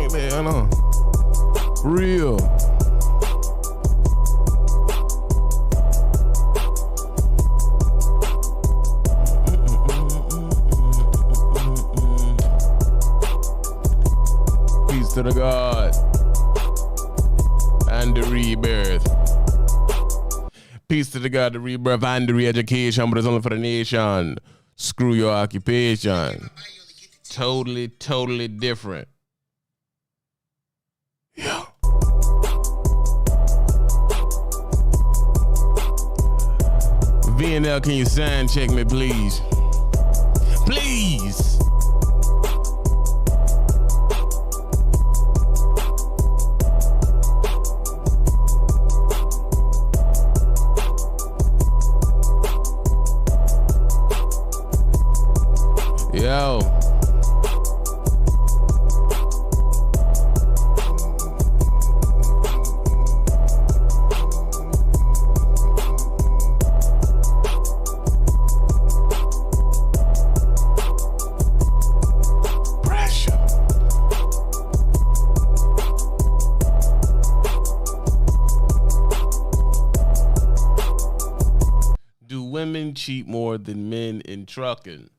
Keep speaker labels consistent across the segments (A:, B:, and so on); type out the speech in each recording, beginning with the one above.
A: ain't there, no. Real. Peace to the God and the rebirth. Peace to the God, the rebirth and the re-education, but it's only for the nation. Screw your occupation. Totally different. Yeah. VNL, can you sign check me, please? Please. Yo. Pressure. Do women cheat more than men in trucking?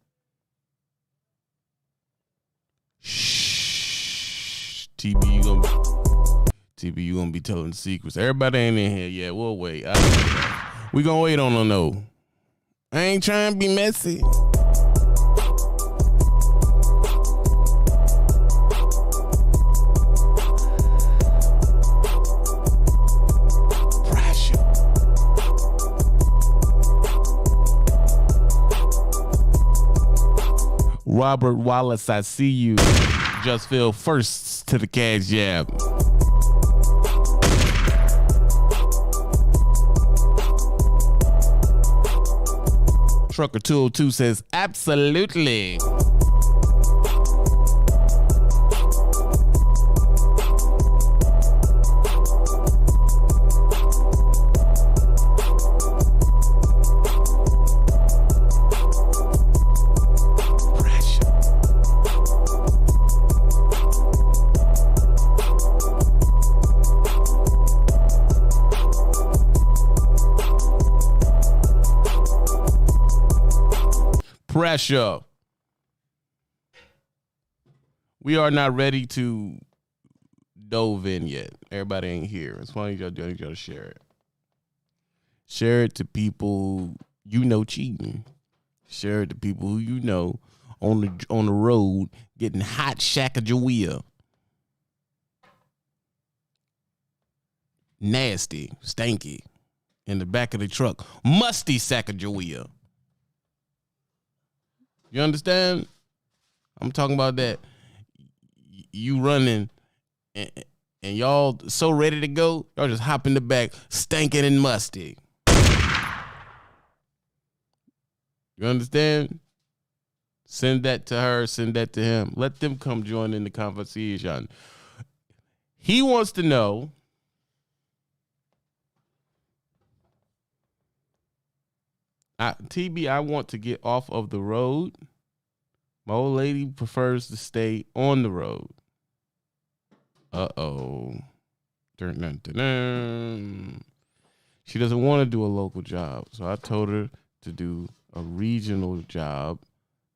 A: Shh. TB, you gonna be telling secrets. Everybody ain't in here yet. We'll wait. We gonna wait on them though. I ain't trying to be messy. Pressure. Robert Wallace, I see you. Just fell first to the cash jab. Trucker 202 says, absolutely. Pressure. We are not ready to dove in yet. Everybody ain't here. It's funny y'all doing. Y'all share it. Share it to people you know cheating. Share it to people who you know on the road getting hot Sacagawea. Nasty, stanky, in the back of the truck. Musty Sacagawea. You understand? I'm talking about that. You running and y'all so ready to go, y'all just hop in the back, stinking and musty. You understand? Send that to her, send that to him. Let them come join in the conversation. He wants to know, TB, I want to get off of the road. My old lady prefers to stay on the road. Uh-oh. Dun-dun-dun-dun. She doesn't want to do a local job, so I told her to do a regional job.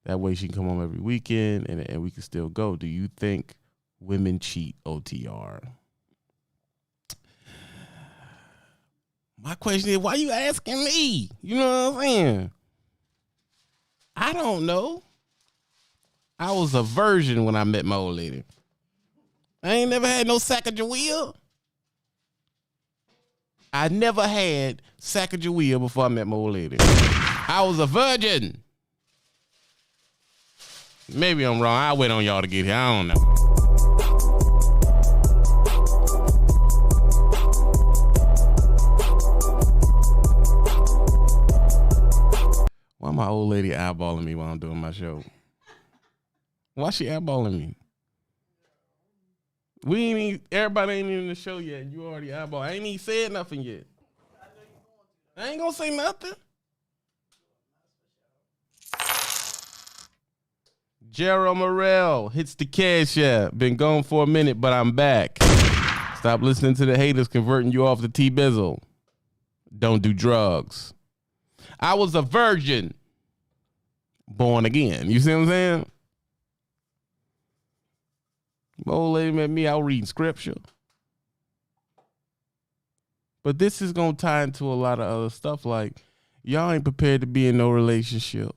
A: That way she can come home every weekend and we can still go. Do you think women cheat, OTR? My question is, why you asking me? You know what I'm saying? I don't know. I was a virgin when I met my old lady. I ain't never had no Sacagawea. I never had Sacagawea before I met my old lady. I was a virgin. Maybe I'm wrong. I'll wait on y'all to get here. I don't know. Why my old lady eyeballing me while I'm doing my show? Why she eyeballing me? Everybody ain't even in the show yet. You already eyeball. I ain't even said nothing yet. I ain't gonna say nothing. Gerald Morrell hits the cash app. Been gone for a minute, but I'm back. Stop listening to the haters converting you off the T-Bizzle. Don't do drugs. I was a virgin. Born again. You see what I'm saying? Old lady met me out reading scripture. But this is going to tie into a lot of other stuff. Like, y'all ain't prepared to be in no relationship.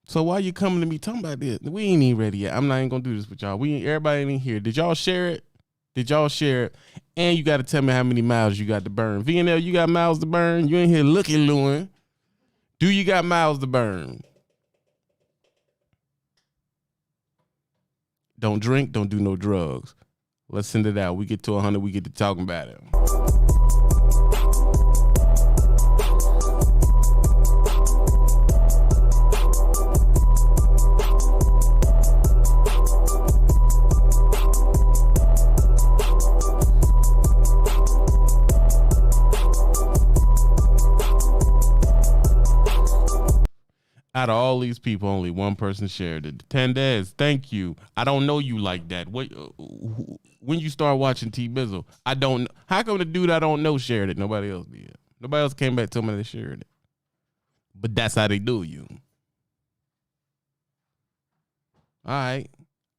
A: So why you coming to me talking about this? We ain't even ready yet. I'm not even going to do this with y'all. Everybody ain't here. Did y'all share it? Did y'all share it? And you got to tell me how many miles you got to burn. VNL, you got miles to burn? You ain't here looking. Do you got miles to burn? Don't drink. Don't do no drugs. Let's send it out. We get to 100. We get to talking about it. Out of all these people, only one person shared it. Tendez, thank you. I don't know you like that. What? When you start watching T-Bizzle, I don't. How come the dude I don't know shared it? Nobody else did. Nobody else came back to me they shared it. But that's how they do you. All right.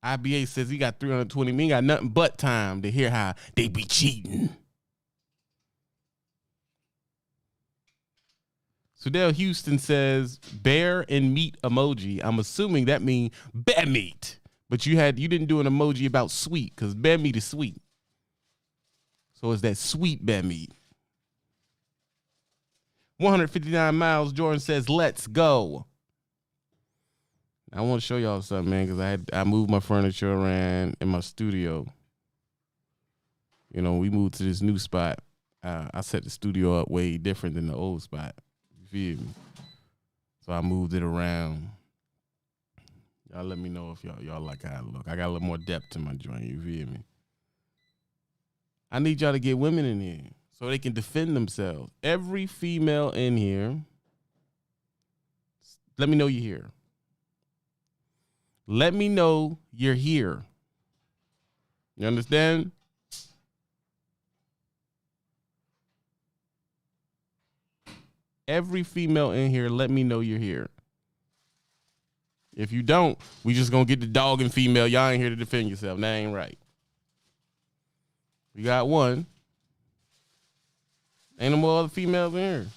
A: IBA says he got 320 million. Got nothing but time to hear how they be cheating. Sudell Houston says bear and meat emoji. I'm assuming that means bear meat. But you didn't do an emoji about sweet because bear meat is sweet. So it's that sweet bear meat. 159 miles. Jordan says, let's go. I want to show y'all something, man, because I moved my furniture around in my studio. You know, we moved to this new spot. I set the studio up way different than the old spot. You feel me? So I moved it around. Y'all let me know if y'all like how I look. I got a little more depth to my joint. You feel me? I need y'all to get women in here so they can defend themselves. Every female in here, let me know you're here. Let me know you're here. You understand? Every female in here, let me know you're here. If you don't, we just gonna get the dog and female. Y'all ain't here to defend yourself. That ain't right. We got one. Ain't no more other females in here.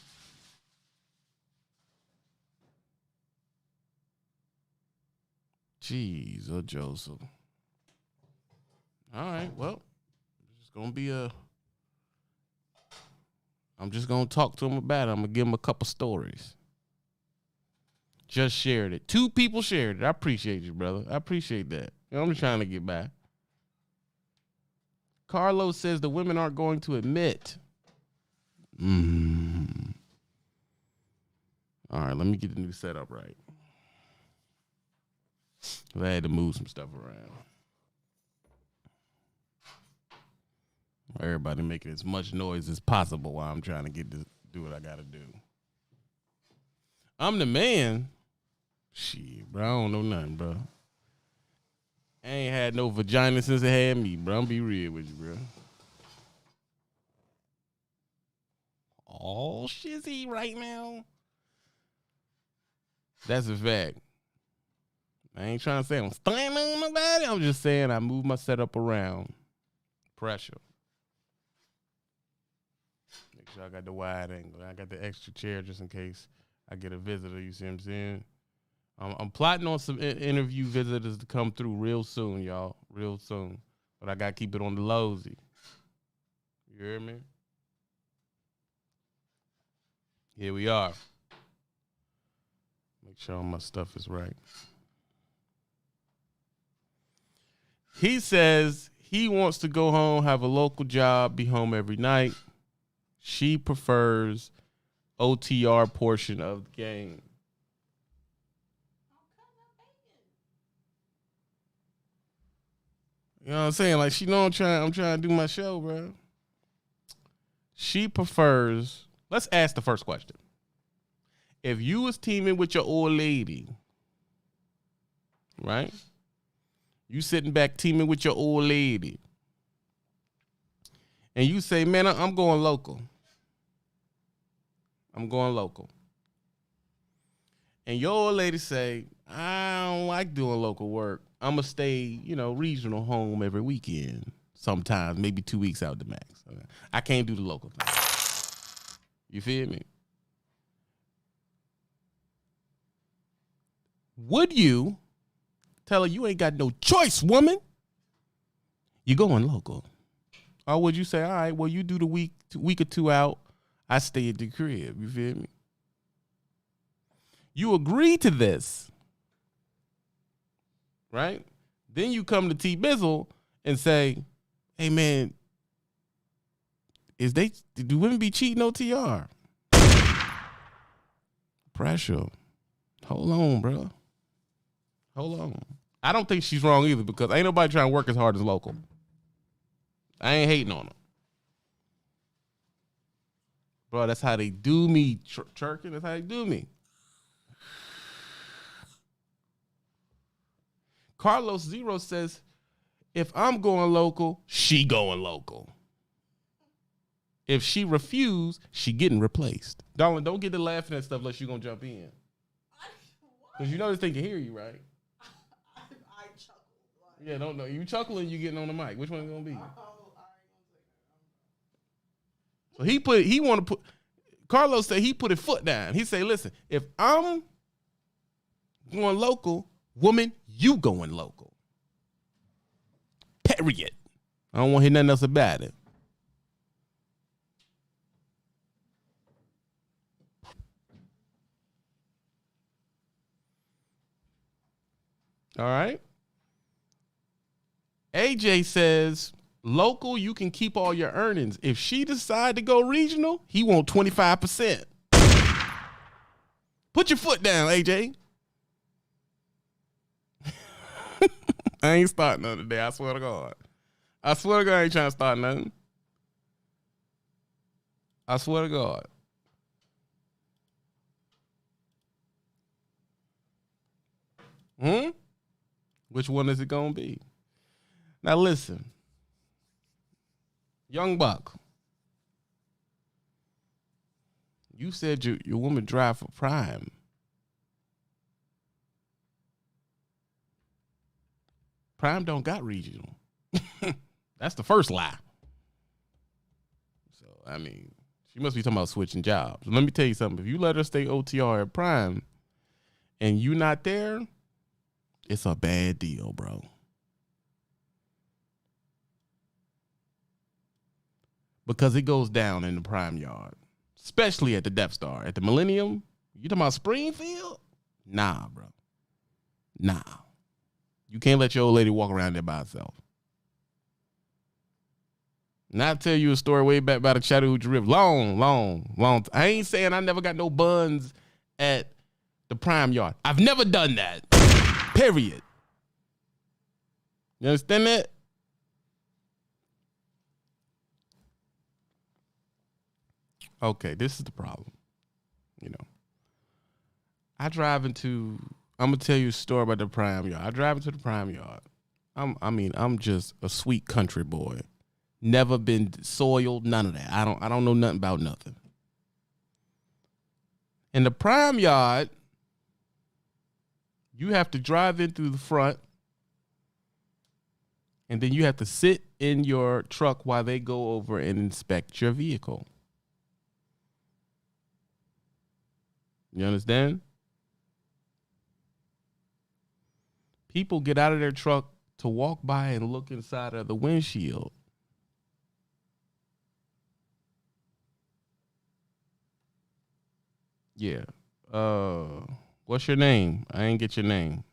A: Jeez, Joseph. All right, well, it's gonna be I'm just gonna talk to him about it. I'm gonna give him a couple stories. Just shared it. 2 people shared it. I appreciate you, brother. I appreciate that. You know, I'm just trying to get back. Carlos says the women aren't going to admit. All right, let me get the new setup right. I had to move some stuff around. Everybody making as much noise as possible while I'm trying to do what I got to do. I'm the man. Shit, bro, I don't know nothing, bro. I ain't had no vagina since it had me, bro. I'm be real with you, bro. All shizzy right now. That's a fact. I ain't trying to say I'm stunning on nobody. I'm just saying I moved my setup around. Pressure. Make sure I got the wide angle. I got the extra chair just in case I get a visitor. You see what I'm saying? I'm plotting on some interview visitors to come through real soon, y'all. Real soon. But I got to keep it on the lowsy. You hear me? Here we are. Make sure all my stuff is right. He says he wants to go home, have a local job, be home every night. She prefers OTR portion of the game. You know what I'm saying? Like, she know I'm trying to do my show, bro. She prefers, let's ask the first question. if you was teaming with your old lady, right? You sitting back teaming with your old lady, and you say, man, I'm going local. I'm going local. And your old lady say, I don't like doing local work. I'm going to stay, regional home every weekend. Sometimes, maybe 2 weeks out the max. I can't do the local thing. You feel me? Would you tell her you ain't got no choice, woman? You're going local. Or would you say, all right, well, you do the week or two out. I stay at the crib. You feel me? You agree to this, right? Then you come to T-Bizzle and say, hey, man, do women be cheating OTR? Pressure. Hold on, bro. Hold on. I don't think she's wrong either because ain't nobody trying to work as hard as local. I ain't hating on her. Bro, that's how they do me, Churkin. That's how they do me. Carlos Zero says, if I'm going local, she going local. If she refuse, she getting replaced. Darling, don't get to laughing at stuff unless you going to jump in. Because you know this thing can hear you, right?
B: I chuckle.
A: Yeah, don't know. You chuckling, you getting on the mic. Which one is going to be? So Carlos said he put his foot down. He say, listen, if I'm going local, woman, you going local. Period. I don't want to hear nothing else about it. All right. AJ says, local, you can keep all your earnings. If she decide to go regional, he want 25%. Put your foot down, AJ. I ain't starting nothing today. I swear to God. I ain't trying to start nothing. I swear to God. Which one is it going to be? Now listen. Young Buck. You said your woman drive for Prime. Prime don't got regional. That's the first lie. So, I mean, she must be talking about switching jobs. Let me tell you something. If you let her stay OTR at Prime and you not there, it's a bad deal, bro. Because it goes down in the Prime yard, especially at the Death Star. At the Millennium, you talking about Springfield? Nah, bro. Nah. You can't let your old lady walk around there by herself. And I'll tell you a story way back by the Chattahoochee River. Long. I ain't saying I never got no buns at the Prime yard. I've never done that. Period. You understand that? Okay, this is the problem. I'm going to tell you a story about the Prime yard. I drive into the Prime yard. I'm just a sweet country boy. Never been soiled, none of that. I don't know nothing about nothing. In the Prime yard, you have to drive in through the front, and then you have to sit in your truck while they go over and inspect your vehicle. You understand? People get out of their truck to walk by and look inside of the windshield. Yeah. What's your name? I ain't get your name.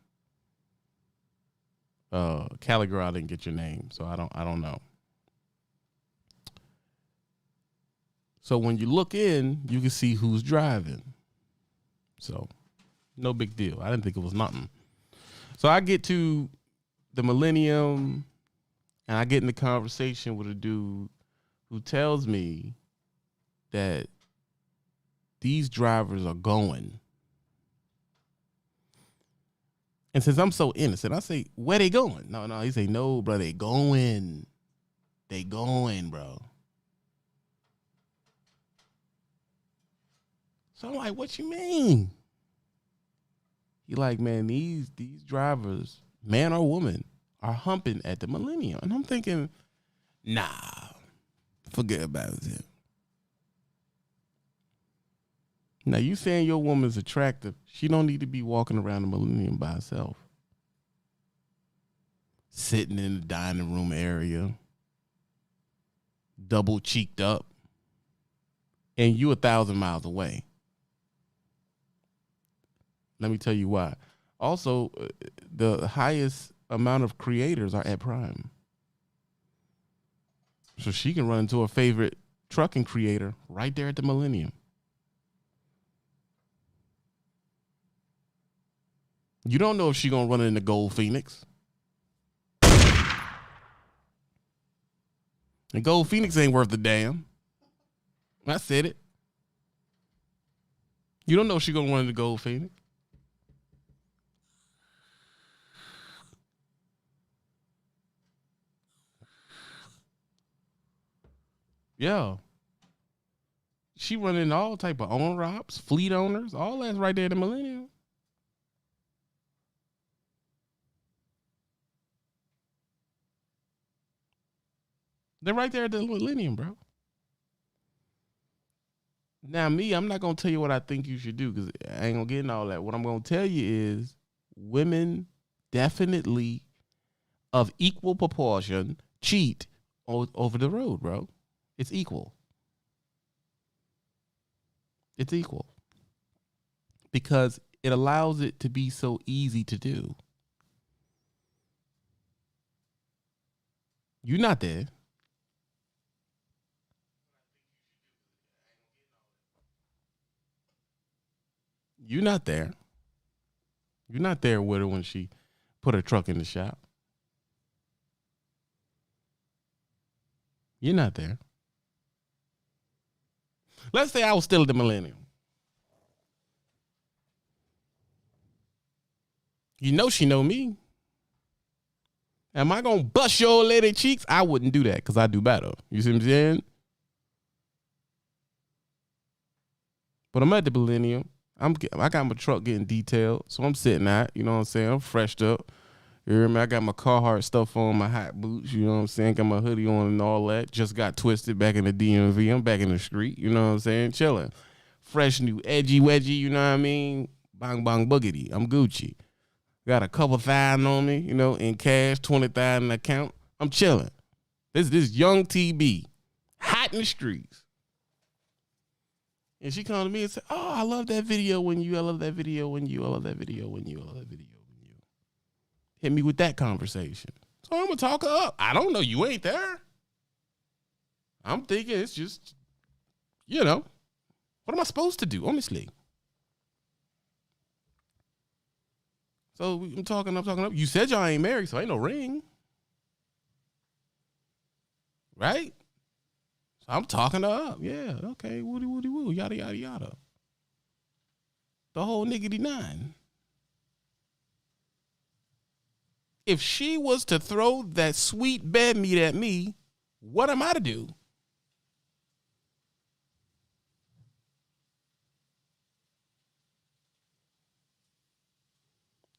A: Cali girl, I didn't get your name, so I don't know. So when you look in, you can see who's driving. So no big deal. I didn't think it was nothing. So I get to the Millennium and I get in the conversation with a dude who tells me that these drivers are going And since I'm so innocent, I say, where they going? No. He say, no, bro, they going. They going, bro. So I'm like, what you mean? He like, man, these drivers, man or woman, are humping at the Millennium. And I'm thinking, nah, forget about it. Now, you saying your woman's attractive, she don't need to be walking around the Millennium by herself. Sitting in the dining room area, double cheeked up, and you 1,000 miles away. Let me tell you why. Also, the highest amount of creators are at Prime. So she can run into her favorite trucking creator right there at the Millennium. You don't know if she's going to run into Gold Phoenix. And Gold Phoenix ain't worth a damn. I said it. You don't know if she's going to run into Gold Phoenix. Yeah. She running all type of owner ops, fleet owners, all that's right there at the Millennium. They're right there at the Millennium, bro. Now, me, I'm not going to tell you what I think you should do because I ain't going to get in all that. What I'm going to tell you is women definitely of equal proportion cheat over the road, bro. It's equal. It's equal. Because it allows it to be so easy to do. You're not there. You're not there. You're not there with her when she put her truck in the shop. You're not there. Let's say I was still at the Millennium. You know she know me. Am I going to bust your old lady cheeks? I wouldn't do that because I do better. You see what I'm saying? But I'm at the Millennium. I got my truck getting detailed, so I'm sitting out. You know what I'm saying? I'm freshed up. You hear me? I got my Carhartt stuff on, my hot boots. You know what I'm saying? Got my hoodie on and all that. Just got twisted back in the DMV. I'm back in the street. You know what I'm saying? Chilling. Fresh new edgy wedgie. You know what I mean? Bang bang boogity. I'm Gucci. Got a couple thousand on me. You know, in cash, 20,000 account. I'm chilling. This young TB, hot in the streets. And she come to me and said, oh, I love that video when you, I love that video when you, I love that video when you, I love that video when you. Hit me with that conversation. So I'm going to talk her up. I don't know. You ain't there. I'm thinking it's just, you know, what am I supposed to do, honestly? So I'm talking up. You said y'all ain't married, so ain't no ring. Right? So I'm talking her up. Yeah, okay, woody woo, yada yada yada. The whole niggity nine. If she was to throw that sweet bed meat at me, what am I to do?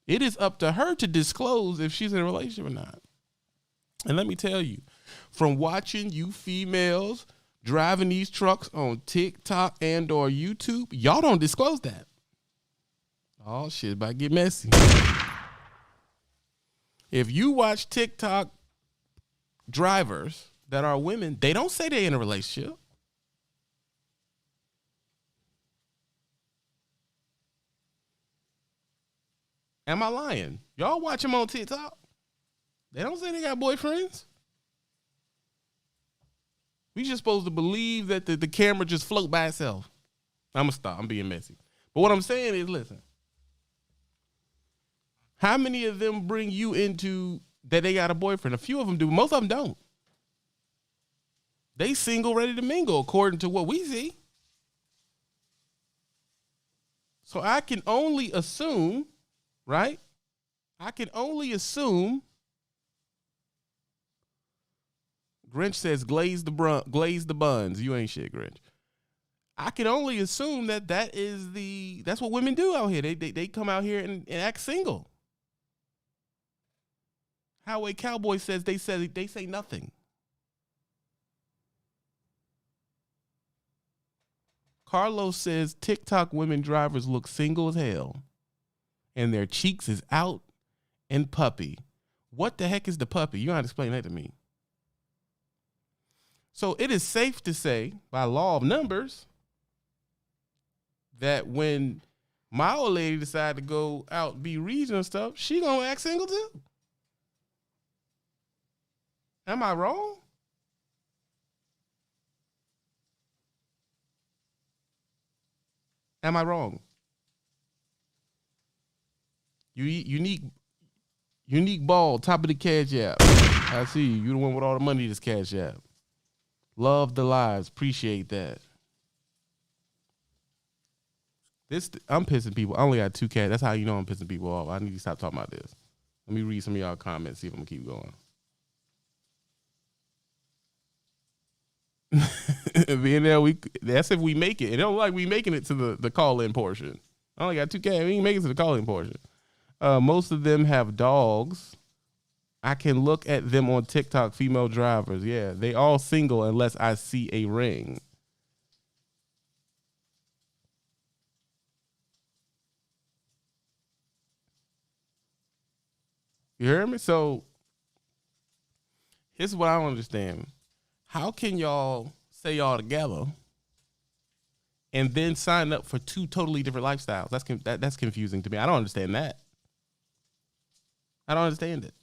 A: It is up to her to disclose if she's in a relationship or not. And let me tell you, from watching you females driving these trucks on TikTok and or YouTube, y'all don't disclose that. Oh, shit, about to get messy. If you watch TikTok drivers that are women, they don't say they're in a relationship. Am I lying? Y'all watch them on TikTok? They don't say they got boyfriends. We just supposed to believe that the camera just float by itself. I'm going to stop. I'm being messy. But what I'm saying is, listen. How many of them bring you into that they got a boyfriend? A few of them do. Most of them don't. They single, ready to mingle, according to what we see. So I can only assume, right, I can only assume. Grinch says glaze the buns. You ain't shit, Grinch. I can only assume that's what women do out here. They come out here and act single. Highway Cowboy says they say nothing. Carlos says TikTok women drivers look single as hell, and their cheeks is out and puppy. What the heck is the puppy? You gotta explain that to me. So it is safe to say, by law of numbers, that when my old lady decide to go out and be regional stuff, she gonna act single too. Am I wrong? Am I wrong? Unique ball, top of the cash app. I see you. You the one with all the money this cash app. Love the lives. Appreciate that. I'm pissing people. I only got 2 cats. That's how you know I'm pissing people off. I need to stop talking about this. Let me read some of y'all comments, see if I'm gonna keep going. Being there, that's if we make it. It don't like we making it to the call-in portion. I only got 2 cats. We ain't making it to the call-in portion. Most of them have dogs. I can look at them on TikTok, female drivers. Yeah, they all single unless I see a ring. You hear me? So here's what I don't understand. How can y'all say y'all together and then sign up for 2 totally different lifestyles? That's confusing to me. I don't understand that. I don't understand it.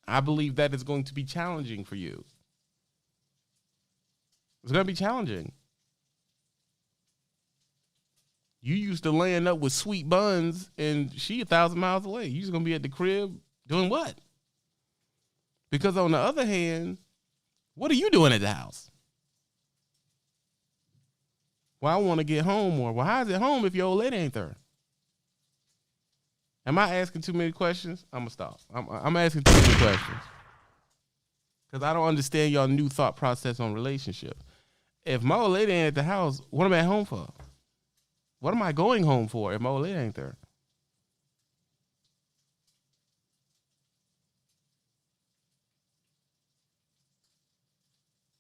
A: I believe that is going to be challenging for you. It's going to be challenging. You used to laying up with sweet buns and she 1,000 miles away. You just going to be at the crib doing what? Because on the other hand, what are you doing at the house? Well, I want to get home more. Well, how's it home if your old lady ain't there? Am I asking too many questions? I'm going to stop. I'm asking too many questions. Because I don't understand y'all new thought process on relationships. If my old lady ain't at the house, what am I at home for? What am I going home for if my old lady ain't there?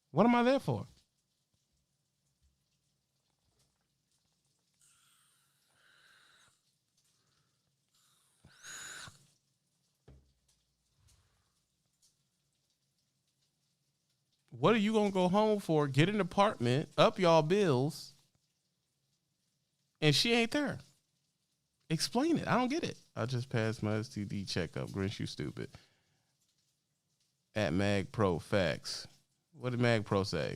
A: What am I there for? What are you going to go home for? Get an apartment, up y'all bills, and she ain't there. Explain it. I don't get it. I just passed my STD checkup. Grinch, you stupid. At Mag Pro Facts. What did Mag Pro say?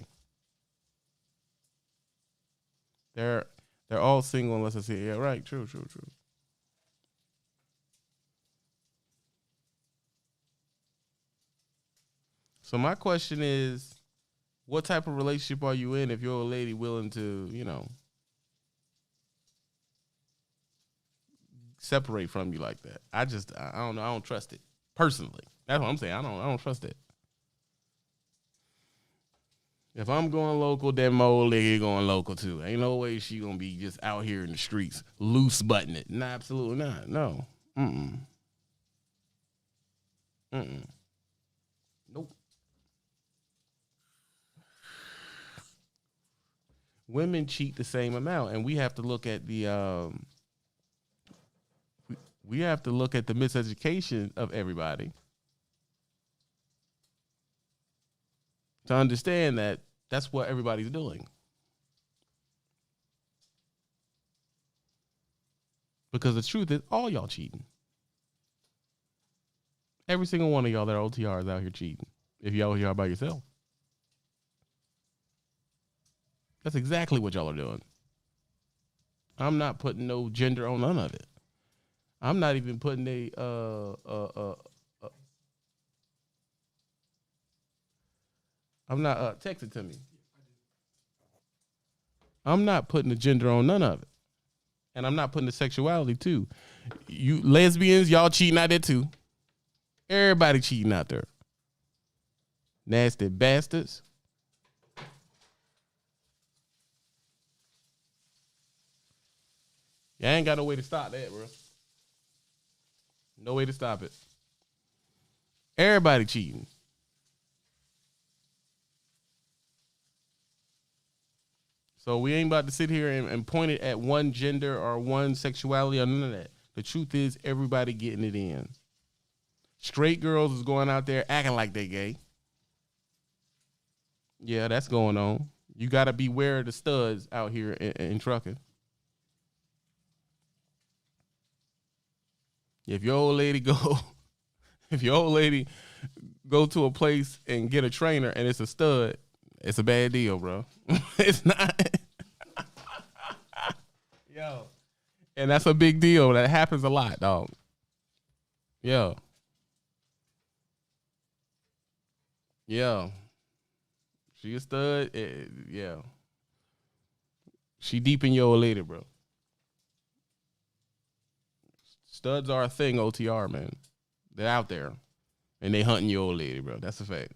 A: They're all single unless I see. Yeah, right. True. So my question is, what type of relationship are you in if you're a lady willing to, separate from you like that? I don't know. I don't trust it personally. That's what I'm saying. I don't trust it. If I'm going local, then my old lady going local too. Ain't no way she gonna be just out here in the streets loose button it. Nah, absolutely not. No. Nope. Women cheat the same amount, and we have to look at the we have to look at the miseducation of everybody to understand that that's what everybody's doing. Because the truth is, all y'all cheating. Every single one of y'all that are OTR is out here cheating. If y'all here by yourself, that's exactly what y'all are doing. I'm not putting no gender on none of it. I'm not even putting I'm not text it to me. I'm not putting the gender on none of it. And I'm not putting the sexuality too. You lesbians, y'all cheating out there too. Everybody cheating out there. Nasty bastards. Y'all ain't got no way to stop that, bro. No way to stop it. Everybody cheating. So we ain't about to sit here and point it at one gender or one sexuality or none of that. The truth is everybody getting it in. Straight girls is going out there acting like they gay. Yeah, that's going on. You got to beware of the studs out here in trucking. If your old lady go to a place and get a trainer and it's a stud, it's a bad deal, bro. It's not. Yo. And that's a big deal. That happens a lot, dog. Yo. Yeah. She a stud. Yeah. She deep in your old lady, bro. Studs are a thing, OTR, man. They're out there. And they hunting your old lady, bro. That's a fact.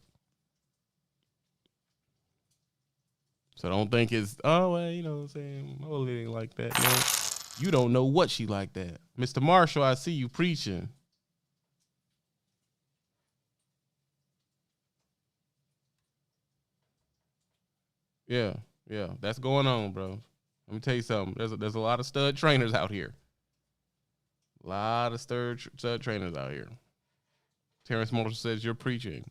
A: So don't think it's, oh, well, you know what I'm saying? My old lady ain't like that, man. You don't know what she like that. Mr. Marshall, I see you preaching. Yeah, that's going on, bro. Let me tell you something. There's a lot of stud trainers out here. A lot of stud trainers out here. Terrence Marshall says you're preaching.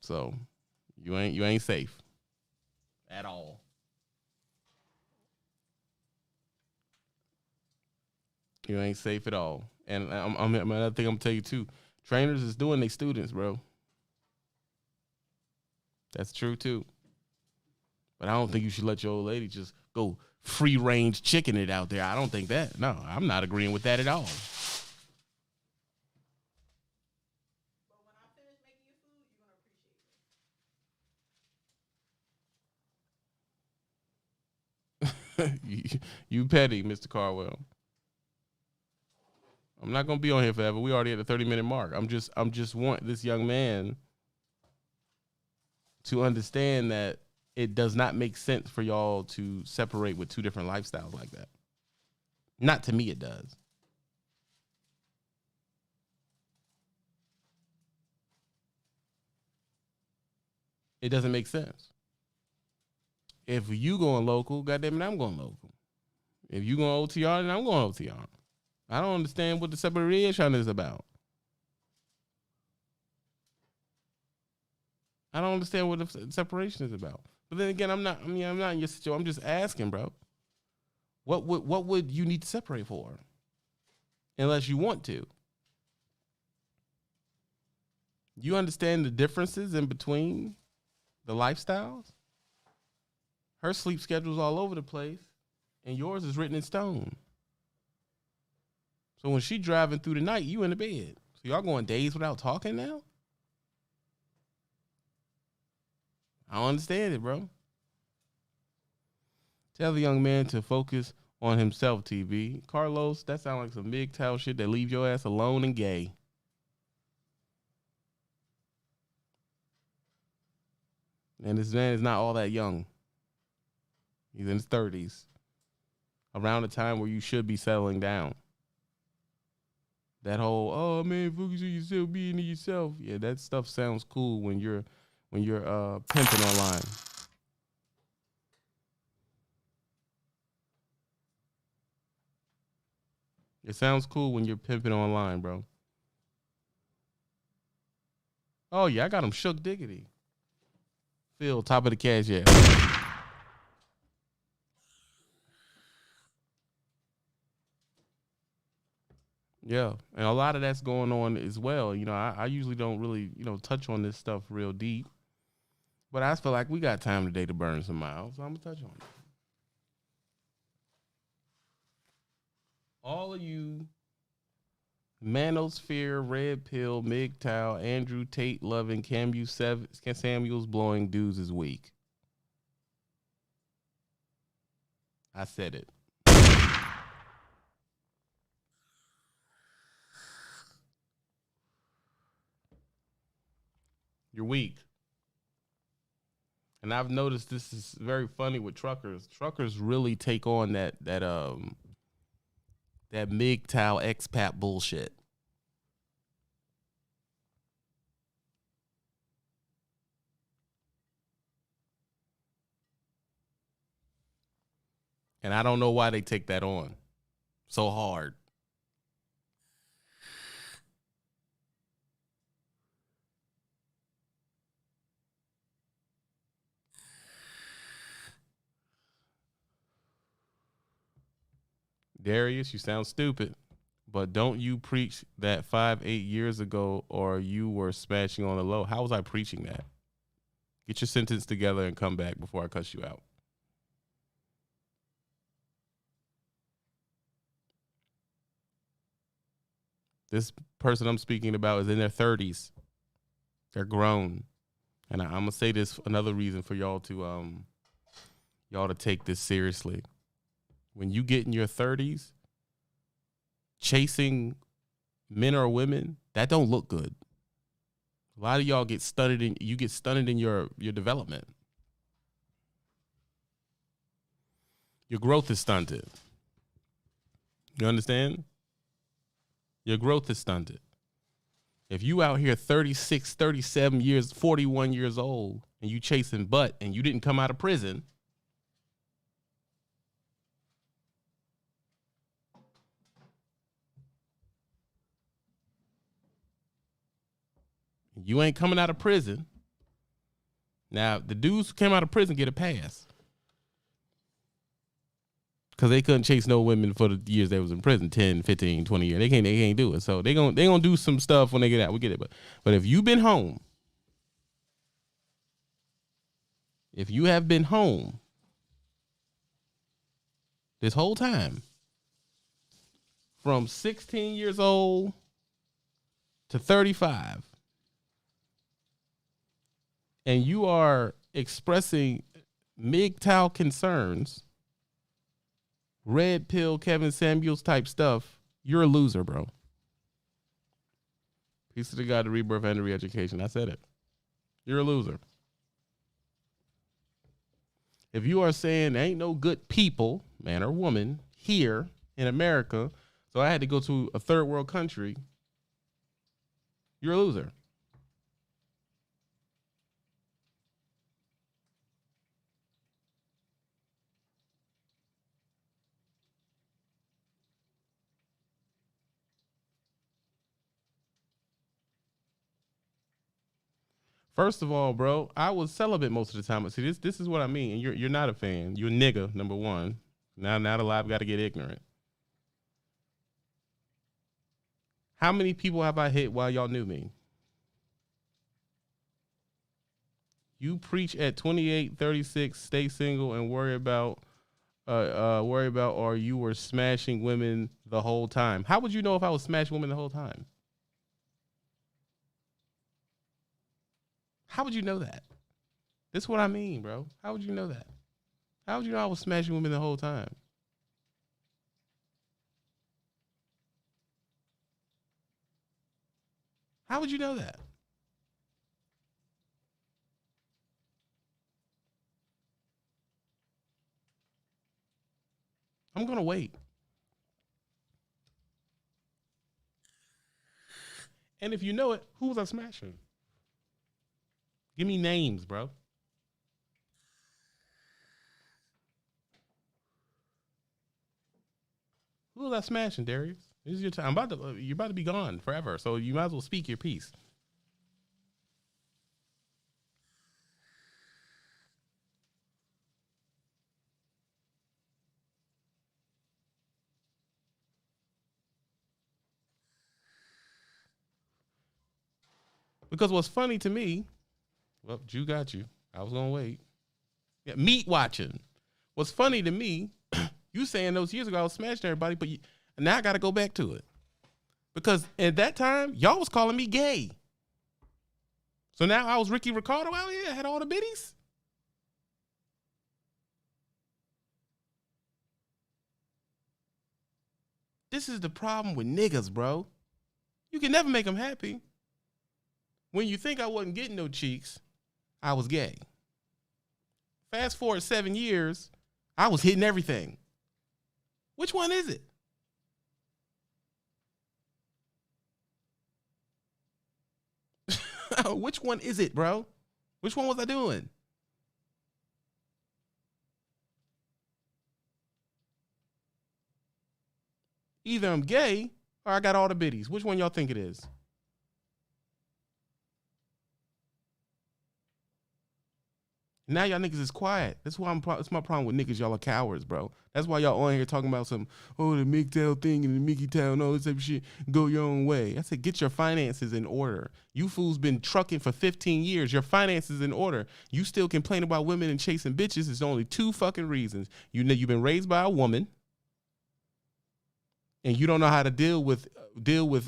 A: So you ain't safe at all. You ain't safe at all. And another thing I'm gonna tell you too. Trainers is doing their students, bro. That's true too. But I don't think you should let your old lady just go free range chicken it out there. I don't think that. No, I'm not agreeing with that at all.
B: But when I finish making your food, you're gonna appreciate it.
A: You petty, Mr. Carwell. I'm not gonna be on here forever. We already at the 30-minute mark. I'm just want this young man to understand that it does not make sense for y'all to separate with two different lifestyles like that. Not to me, it does. It doesn't make sense. If you going local, goddamn it, I'm going local. If you going OTR, then I'm going OTR. I don't understand what the separation is about. I don't understand what the separation is about. But then again, I'm not in your situation. I'm just asking, bro. What would you need to separate for? Unless you want to. You understand the differences in between the lifestyles? Her sleep schedule's all over the place, and yours is written in stone. So when she driving through the night, you in the bed. So y'all going days without talking now? I don't understand it, bro. Tell the young man to focus on himself, TV. Carlos, that sounds like some big towel shit that leave your ass alone and gay. And this man is not all that young. He's in his 30s. Around the time where you should be settling down. That whole, oh man, focus on yourself, being yourself. Yeah, that stuff sounds cool when you're pimping online. It sounds cool when you're pimping online, bro. Oh yeah, I got him shook diggity. Phil, top of the cash, yeah. Yeah, and a lot of that's going on as well. You know, I usually don't really, touch on this stuff real deep. But I feel like we got time today to burn some miles, so I'm going to touch on it. All of you, Manosphere, Red Pill, MGTOW, Andrew Tate loving, Samuels blowing dudes is weak. I said it. You're weak. And I've noticed this is very funny with truckers. Truckers really take on that MGTOW expat bullshit. And I don't know why they take that on so hard. Darius, you sound stupid, but don't you preach that 5-8 years ago or you were smashing on the low? How was I preaching that? Get your sentence together and come back before I cuss you out. This person I'm speaking about is in their 30s. They're grown. And I'm gonna say this, another reason for y'all to take this seriously. When you get in your 30s, chasing men or women, that don't look good. A lot of y'all get stunted in your development. Your growth is stunted. You understand? Your growth is stunted. If you out here 36, 37 years, 41 years old, and you chasing butt and you didn't come out of prison, you ain't coming out of prison. Now, the dudes who came out of prison get a pass. Because they couldn't chase no women for the years they was in prison, 10, 15, 20 years. They can't do it. So they gonna do some stuff when they get out. We get it. But if you've been home, if you have been home this whole time, from 16 years old to 35, and you are expressing MGTOW concerns, red pill Kevin Samuels type stuff, you're a loser, bro. Peace to the God, the rebirth, and the re-education. I said it. You're a loser. If you are saying there ain't no good people, man or woman, here in America, so I had to go to a third world country, you're a loser. First of all, bro, I was celibate most of the time. See, this is what I mean. And you're not a fan. You're a nigga, number one. Now the live got to get ignorant. How many people have I hit while y'all knew me? You preach at 28, 36, stay single and worry about or you were smashing women the whole time. How would you know if I was smashing women the whole time? How would you know that? This is what I mean, bro. How would you know that? How would you know I was smashing women the whole time? How would you know that? I'm going to wait. And if you know it, who was I smashing? Give me names, bro. Who was I smashing, Darius? This is your time. You're about to be gone forever, so you might as well speak your piece. Because what's funny to me, well, Jew got you. I was gonna wait. Yeah, meat watching. What's funny to me, you saying those years ago I was smashing everybody, but now I got to go back to it because at that time y'all was calling me gay. So now I was Ricky Ricardo out here. I had all the biddies. This is the problem with niggas, bro. You can never make them happy. When you think I wasn't getting no cheeks, I was gay. Fast forward 7 years, I was hitting everything. Which one is it? Which one is it, bro? Which one was I doing? Either I'm gay or I got all the biddies. Which one y'all think it is? Now y'all niggas is quiet. That's why that's my problem with niggas. Y'all are cowards, bro. That's why y'all on here talking about some, the MGTOW thing and the Mickey Town, all this type of shit. Go your own way. I said, get your finances in order. You fools been trucking for 15 years. Your finances in order. You still complain about women and chasing bitches. It's only 2 fucking reasons. You know you've been raised by a woman, and you don't know how to deal with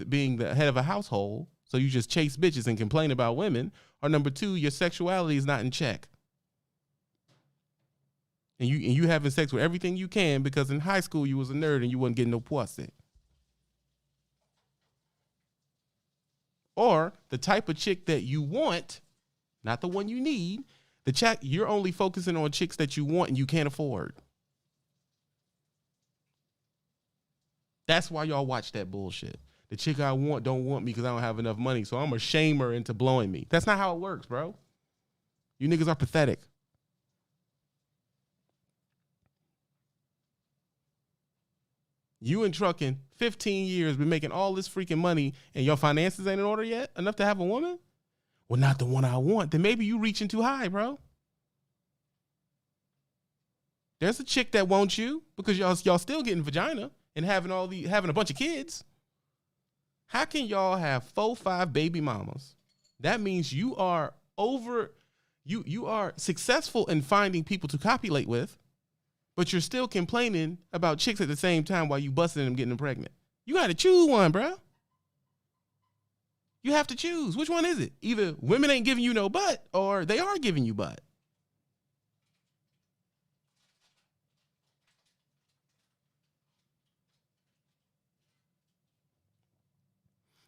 A: being the head of a household. So you just chase bitches and complain about women. Or number 2, your sexuality is not in check. And you having sex with everything you can because in high school you was a nerd and you wasn't getting no pussy. Or the type of chick that you want, not the one you need, you're only focusing on chicks that you want and you can't afford. That's why y'all watch that bullshit. The chick I want don't want me because I don't have enough money, so I'm going to shame her into blowing me. That's not how it works, bro. You niggas are pathetic. You in trucking 15 years, been making all this freaking money, and your finances ain't in order yet? Enough to have a woman? Well, not the one I want. Then maybe you reaching too high, bro. There's a chick that wants you because y'all still getting vagina and having a bunch of kids. How can y'all have 4, 5 baby mamas? That means you are you are successful in finding people to copulate with, but you're still complaining about chicks at the same time while you busting them getting them pregnant. You got to choose one, bro. You have to choose. Which one is it? Either women ain't giving you no butt or they are giving you butt.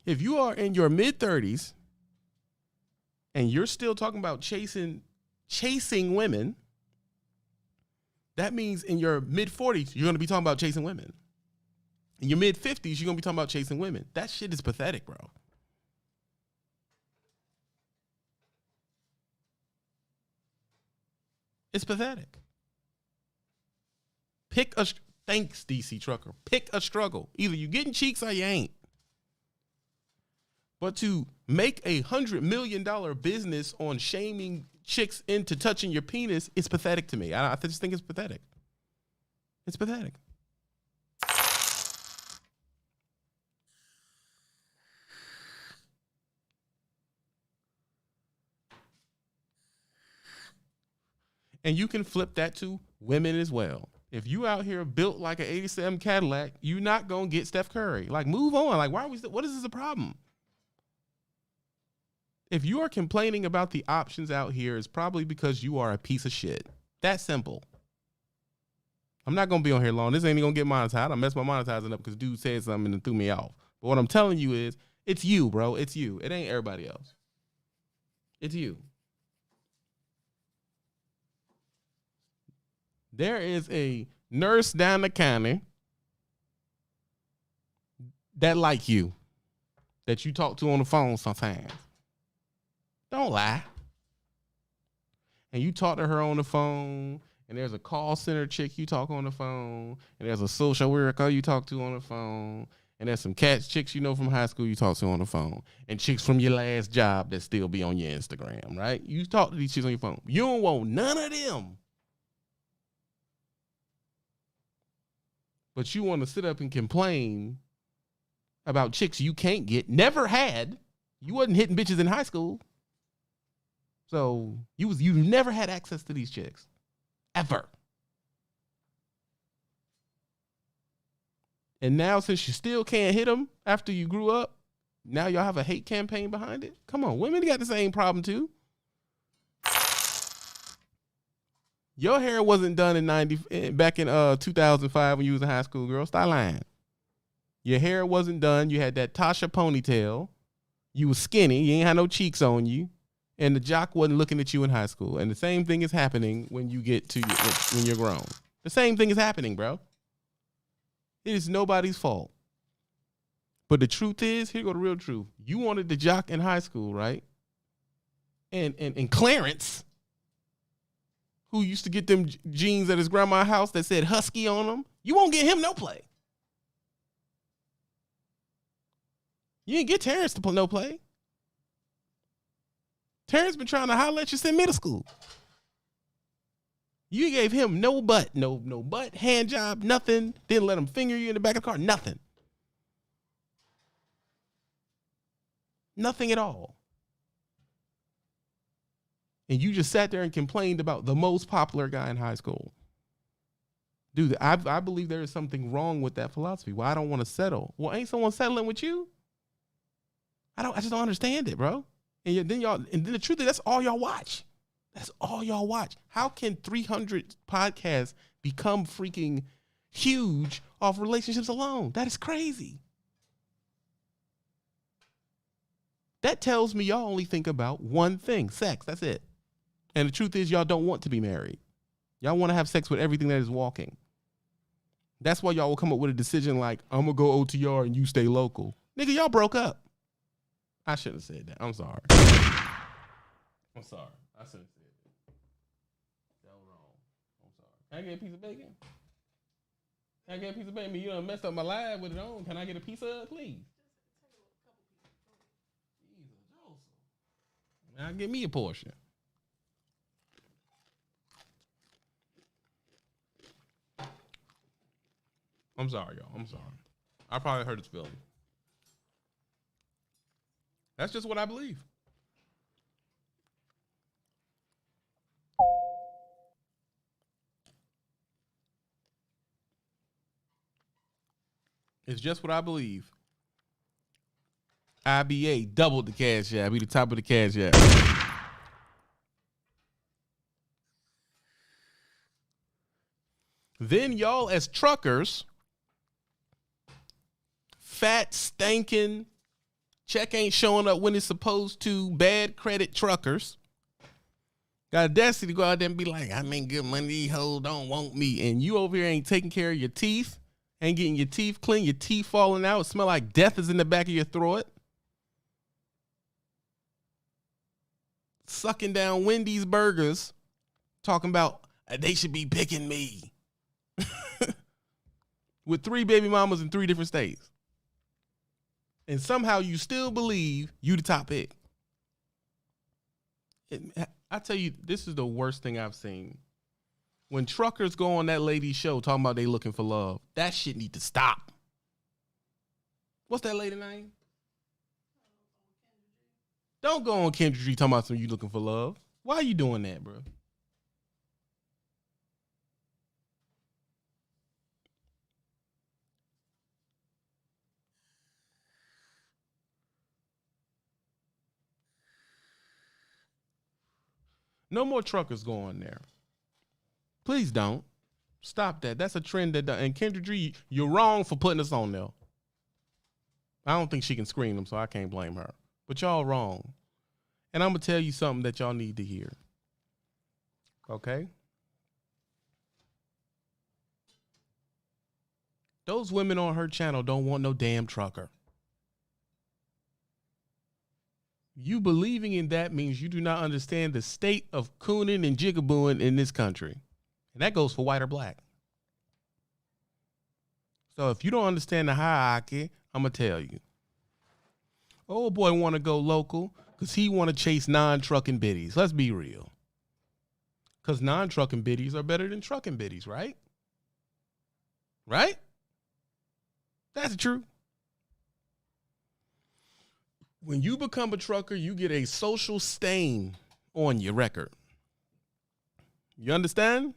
A: If you are in your mid-30s and you're still talking about chasing women, that means in your mid-40s, you're going to be talking about chasing women. In your mid-50s, you're going to be talking about chasing women. That shit is pathetic, bro. It's pathetic. Thanks, DC Trucker. Pick a struggle. Either you getting cheeks or you ain't. But to make $100 million business on shaming chicks into touching your penis is pathetic to me. I just think it's pathetic. It's pathetic. And you can flip that to women as well. If you out here built like an 87 Cadillac, you're not going to get Steph Curry. Like, move on. Like, what is this a problem? If you are complaining about the options out here, it's probably because you are a piece of shit. That simple. I'm not going to be on here long. This ain't even going to get monetized. I messed my monetizing up because dude said something and threw me off. But what I'm telling you is, it's you, bro. It's you. It ain't everybody else. It's you. There is a nurse down the county that like you, that you talk to on the phone sometimes. Don't lie. And you talk to her on the phone, and there's a call center chick you talk on the phone, and there's a social worker you talk to on the phone, and there's some chicks you know from high school you talk to on the phone, and chicks from your last job that still be on your Instagram, right? You talk to these chicks on your phone. You don't want none of them. But you want to sit up and complain about chicks you can't get, never had. You wasn't hitting bitches in high school. So you never had access to these chicks. Ever. And now since you still can't hit them after you grew up, now y'all have a hate campaign behind it? Come on, women got the same problem too. Your hair wasn't done back in 2005 when you was a high school girl. Stop lying. Your hair wasn't done. You had that Tasha ponytail. You was skinny. You ain't had no cheeks on you. And the jock wasn't looking at you in high school. And the same thing is happening when you get to when you're grown. The same thing is happening, bro. It is nobody's fault. But the truth is, here go the real truth. You wanted the jock in high school, right? And Clarence, who used to get them jeans at his grandma's house that said Husky on them, you won't get him no play. You didn't get Terrence to play no play. Terrence been trying to holler at you since middle school. You gave him no butt, no butt, hand job, nothing. Didn't let him finger you in the back of the car, nothing. Nothing at all. And you just sat there and complained about the most popular guy in high school. Dude, I believe there is something wrong with that philosophy. Well, I don't want to settle. Well, ain't someone settling with you? I just don't understand it, bro. And then the truth is that's all y'all watch. That's all y'all watch. How can 300 podcasts become freaking huge off relationships alone? That is crazy. That tells me y'all only think about one thing, sex. That's it. And the truth is y'all don't want to be married. Y'all want to have sex with everything that is walking. That's why y'all will come up with a decision like, I'm going to go OTR and you stay local. Nigga, y'all broke up. I shouldn't have said that. I'm sorry. I'm sorry. I shouldn't have said that. That was wrong. I'm sorry. Can I get a piece of bacon? Can I get a piece of bacon? You done messed up my life with it on. Can I get a piece of it, please? Jesus, Joseph. Now give me a portion. I'm sorry, y'all. I'm sorry. I probably hurt his feelings. That's just what I believe. It's just what I believe. IBA doubled the cash app. Be the top of the cash app. Then y'all as truckers, fat, stinking, check ain't showing up when it's supposed to, bad credit truckers, got audacity to go out there and be like, I make good money, these hoes don't want me. And you over here ain't taking care of your teeth, ain't getting your teeth clean, your teeth falling out, it smell like death is in the back of your throat. Sucking down Wendy's burgers, talking about they should be picking me. With 3 baby mamas in 3 different states. And somehow you still believe you the top pick. I tell you, this is the worst thing I've seen. When truckers go on that lady's show talking about they looking for love, that shit need to stop. What's that lady name? Don't go on Kendra G talking about you looking for love. Why are you doing that, bro? No more truckers going there. Please don't. Stop that. That's a trend that, and Kendra G, you're wrong for putting us on there. I don't think she can screen them, so I can't blame her. But y'all wrong. And I'm going to tell you something that y'all need to hear. Okay? Those women on her channel don't want no damn trucker. You believing in that means you do not understand the state of cooning and jigabooing in this country. And that goes for white or black. So if you don't understand the hierarchy, I'm going to tell you. Oh boy want to go local because he want to chase non-trucking biddies. Let's be real. Because non-trucking biddies are better than trucking biddies, right? Right? That's true. When you become a trucker, you get a social stain on your record. You understand?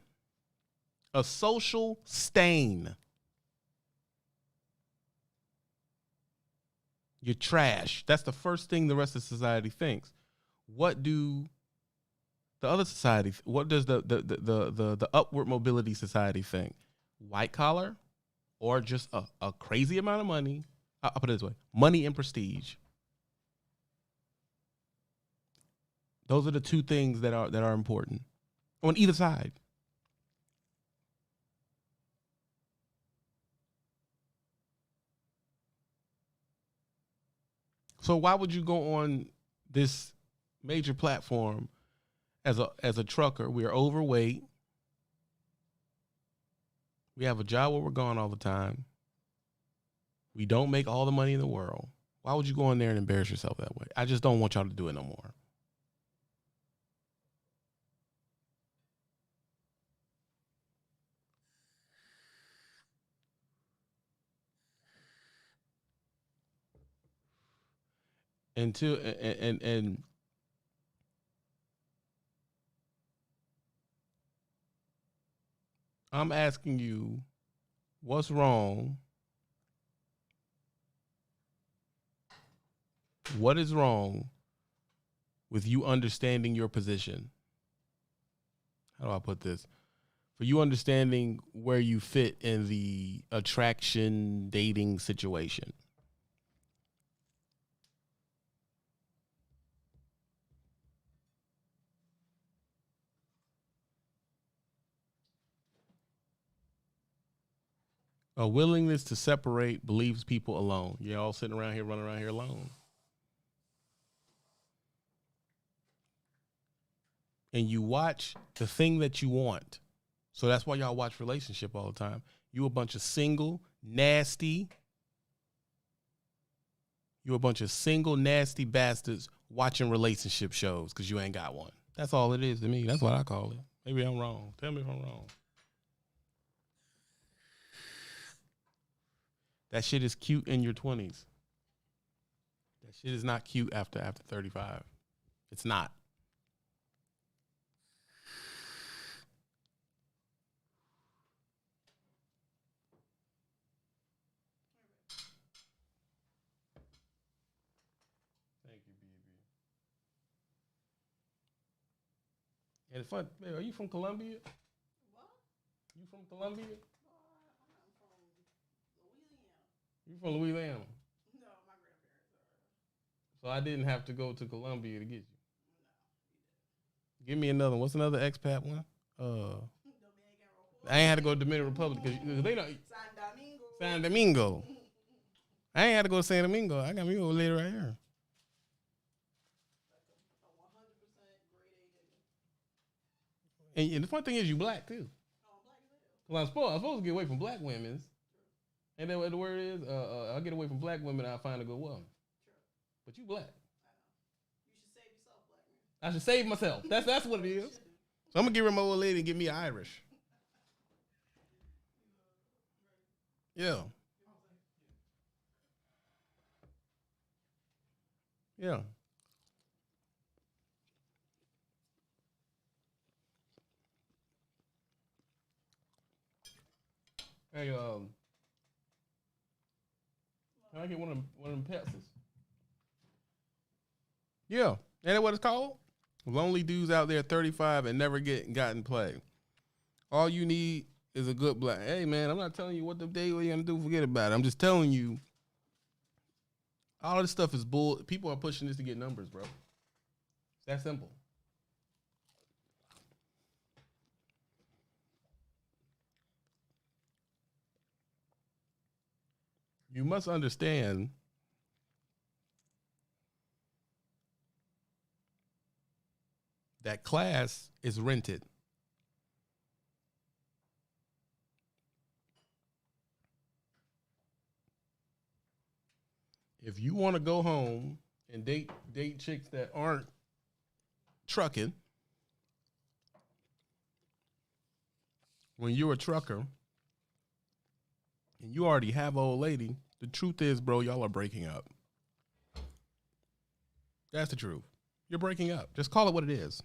A: A social stain. You're trash. That's the first thing the rest of society thinks. What do the other society, what does the upward mobility society think? White collar? or just a crazy amount of money. I'll put it this way: money and prestige. Those are the two things that are important on either side. So why would you go on this major platform as a trucker? We are overweight. We have a job where we're gone all the time. We don't make all the money in the world. Why would you go in there and embarrass yourself that way? I just don't want y'all to do it no more. And I'm asking you, what's wrong? What is wrong with you understanding your position? How do I put this? For you understanding where you fit in the attraction dating situation. A willingness to separate leaves people alone. You're all sitting around here, running around here alone. And you watch the thing that you want. So that's why y'all watch Relationship all the time. You a bunch of single, nasty bastards watching relationship shows because you ain't got one. That's all it is to me. That's what I call it. Maybe I'm wrong. Tell me if I'm wrong. That shit is cute in your 20s. That shit is not cute after 35. It's not. Thank you, BB. And it's fun. Are you from Colombia?
B: What?
A: You from Colombia?
B: I'm from Louisiana.
A: You from Louisiana?
B: No, my grandparents are.
A: So I didn't have to go to Colombia to get you.
B: No, you didn't.
A: Give me another one. What's another expat one?
B: Dominican Republic.
A: I ain't had to go to Dominican Republic because they don't.
B: San Domingo.
A: San Domingo. I ain't had to go to San Domingo. I got me over later right here.
B: A 100% grade A nigga.
A: And the fun thing is, you black too.
B: Oh, I'm black as hell.
A: Well, I'm supposed to get away from black women. And then what the word is, I'll get away from black women. I'll find a good woman.
B: True.
A: But you black.
B: I know. You should save yourself, black man.
A: I should save myself. That's what it is. So I'm gonna get rid of my old lady and get me an Irish. Yeah. Yeah. Hey, can I get one of them Pepsis? Yeah. Ain't that what it's called? Lonely dudes out there 35 and never gotten play. All you need is a good black. Hey man, I'm not telling you what the day what you're gonna do, forget about it. I'm just telling you all this stuff is bull. People are pushing this to get numbers, bro. It's that simple. You must understand that class is rented. If you want to go home and date chicks that aren't trucking, when you're a trucker and you already have an old lady, the truth is, bro, y'all are breaking up. That's the truth. You're breaking up. Just call it what it is.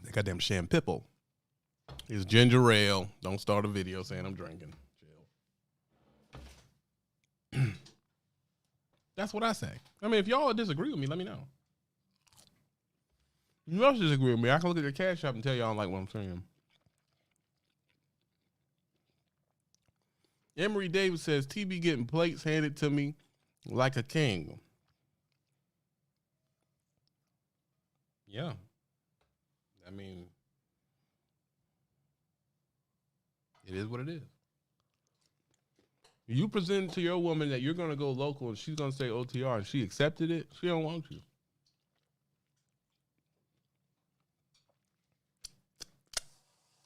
A: That goddamn shampipple is ginger ale. Don't start a video saying I'm drinking. Chill. That's what I say. I mean, if y'all disagree with me, let me know. You must disagree with me. I can look at the cash app and tell you I don't like what I'm saying. Emery Davis says, TB getting plates handed to me like a king. Yeah. I mean, it is what it is. You present to your woman that you're going to go local and she's going to say OTR and she accepted it, she don't want you.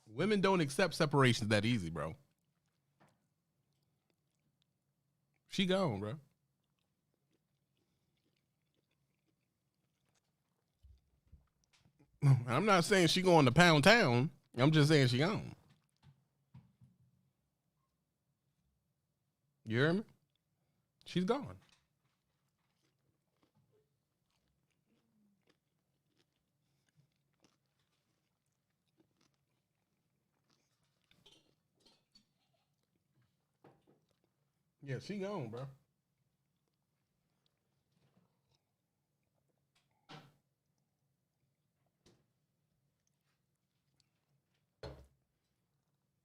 A: Women don't accept separations that easy, bro. She gone, bro. I'm not saying she going to Pound Town. I'm just saying she gone. You hear me? She's gone. Yeah, she gone, bro.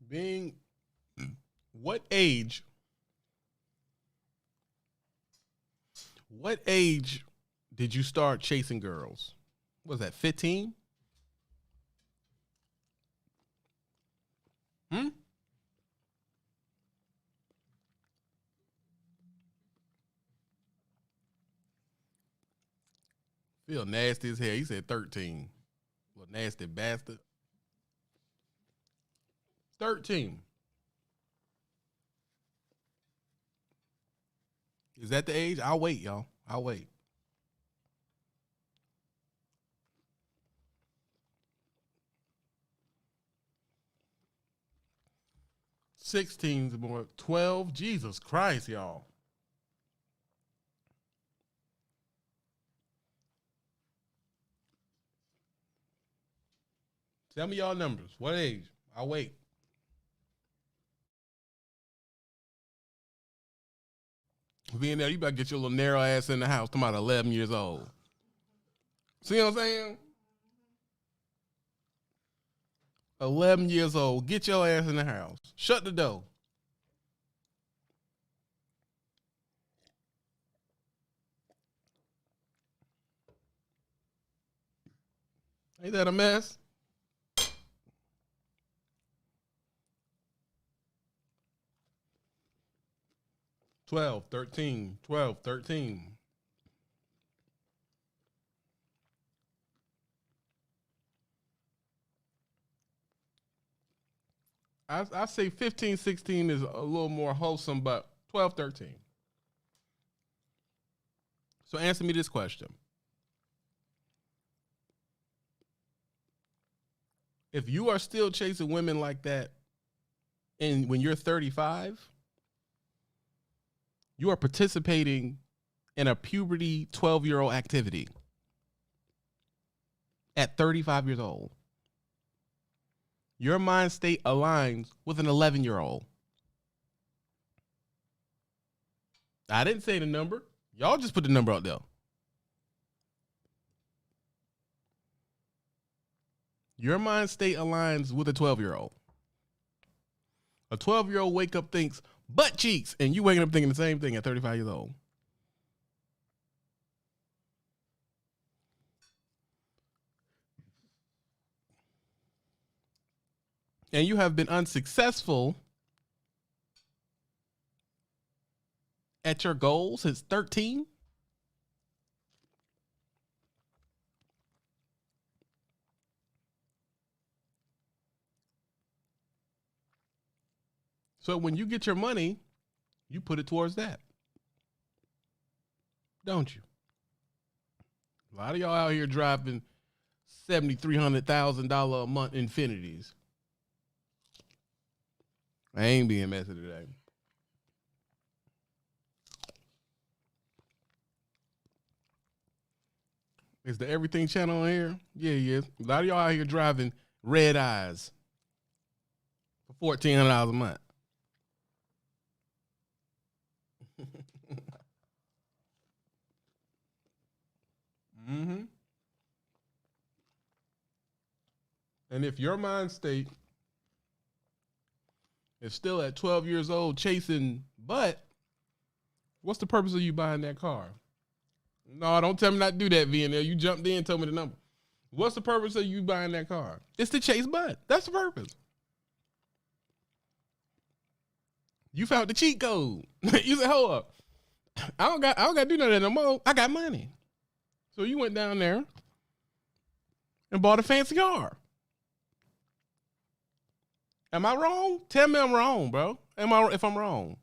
A: Being what age? What age did you start chasing girls? Was that 15? Hmm? Feel nasty as hell. He said 13. What nasty bastard. 13. Is that the age? I'll wait, y'all. I'll wait. 16's more. 12. Jesus Christ, y'all. Tell me y'all numbers. What age? I'll wait. Being there, you better get your little narrow ass in the house. Talking about 11 years old. See what I'm saying? 11 years old. Get your ass in the house. Shut the door. Ain't that a mess? 12, 13, 12, 13. I say 15, 16 is a little more wholesome, but 12, 13. So answer me this question. If you are still chasing women like that and when you're 35, you are participating in a puberty 12-year-old activity at 35 years old. Your mind state aligns with an 11-year-old. I didn't say the number. Y'all just put the number out there. Your mind state aligns with a 12-year-old. A 12-year-old wake up thinks butt cheeks, and you waking up thinking the same thing at 35 years old. And you have been unsuccessful at your goals since 13. So when you get your money, you put it towards that. Don't you? A lot of y'all out here driving $7,300,000 a month Infinities. I ain't being messy today. Is the Everything channel on here? Yeah, yes. A lot of y'all out here driving red eyes for $1,400 a month. Mm-hmm. And if your mind state is still at 12 years old chasing butt, what's the purpose of you buying that car? No, don't tell me not to do that, VNL. You jumped in and told me the number. What's the purpose of you buying that car? It's to chase butt. That's the purpose. You found the cheat code. You said, hold up. I don't got to do none of that no more. I got money. So you went down there and bought a fancy car. Am I wrong? Tell me I'm wrong, bro. If I'm wrong?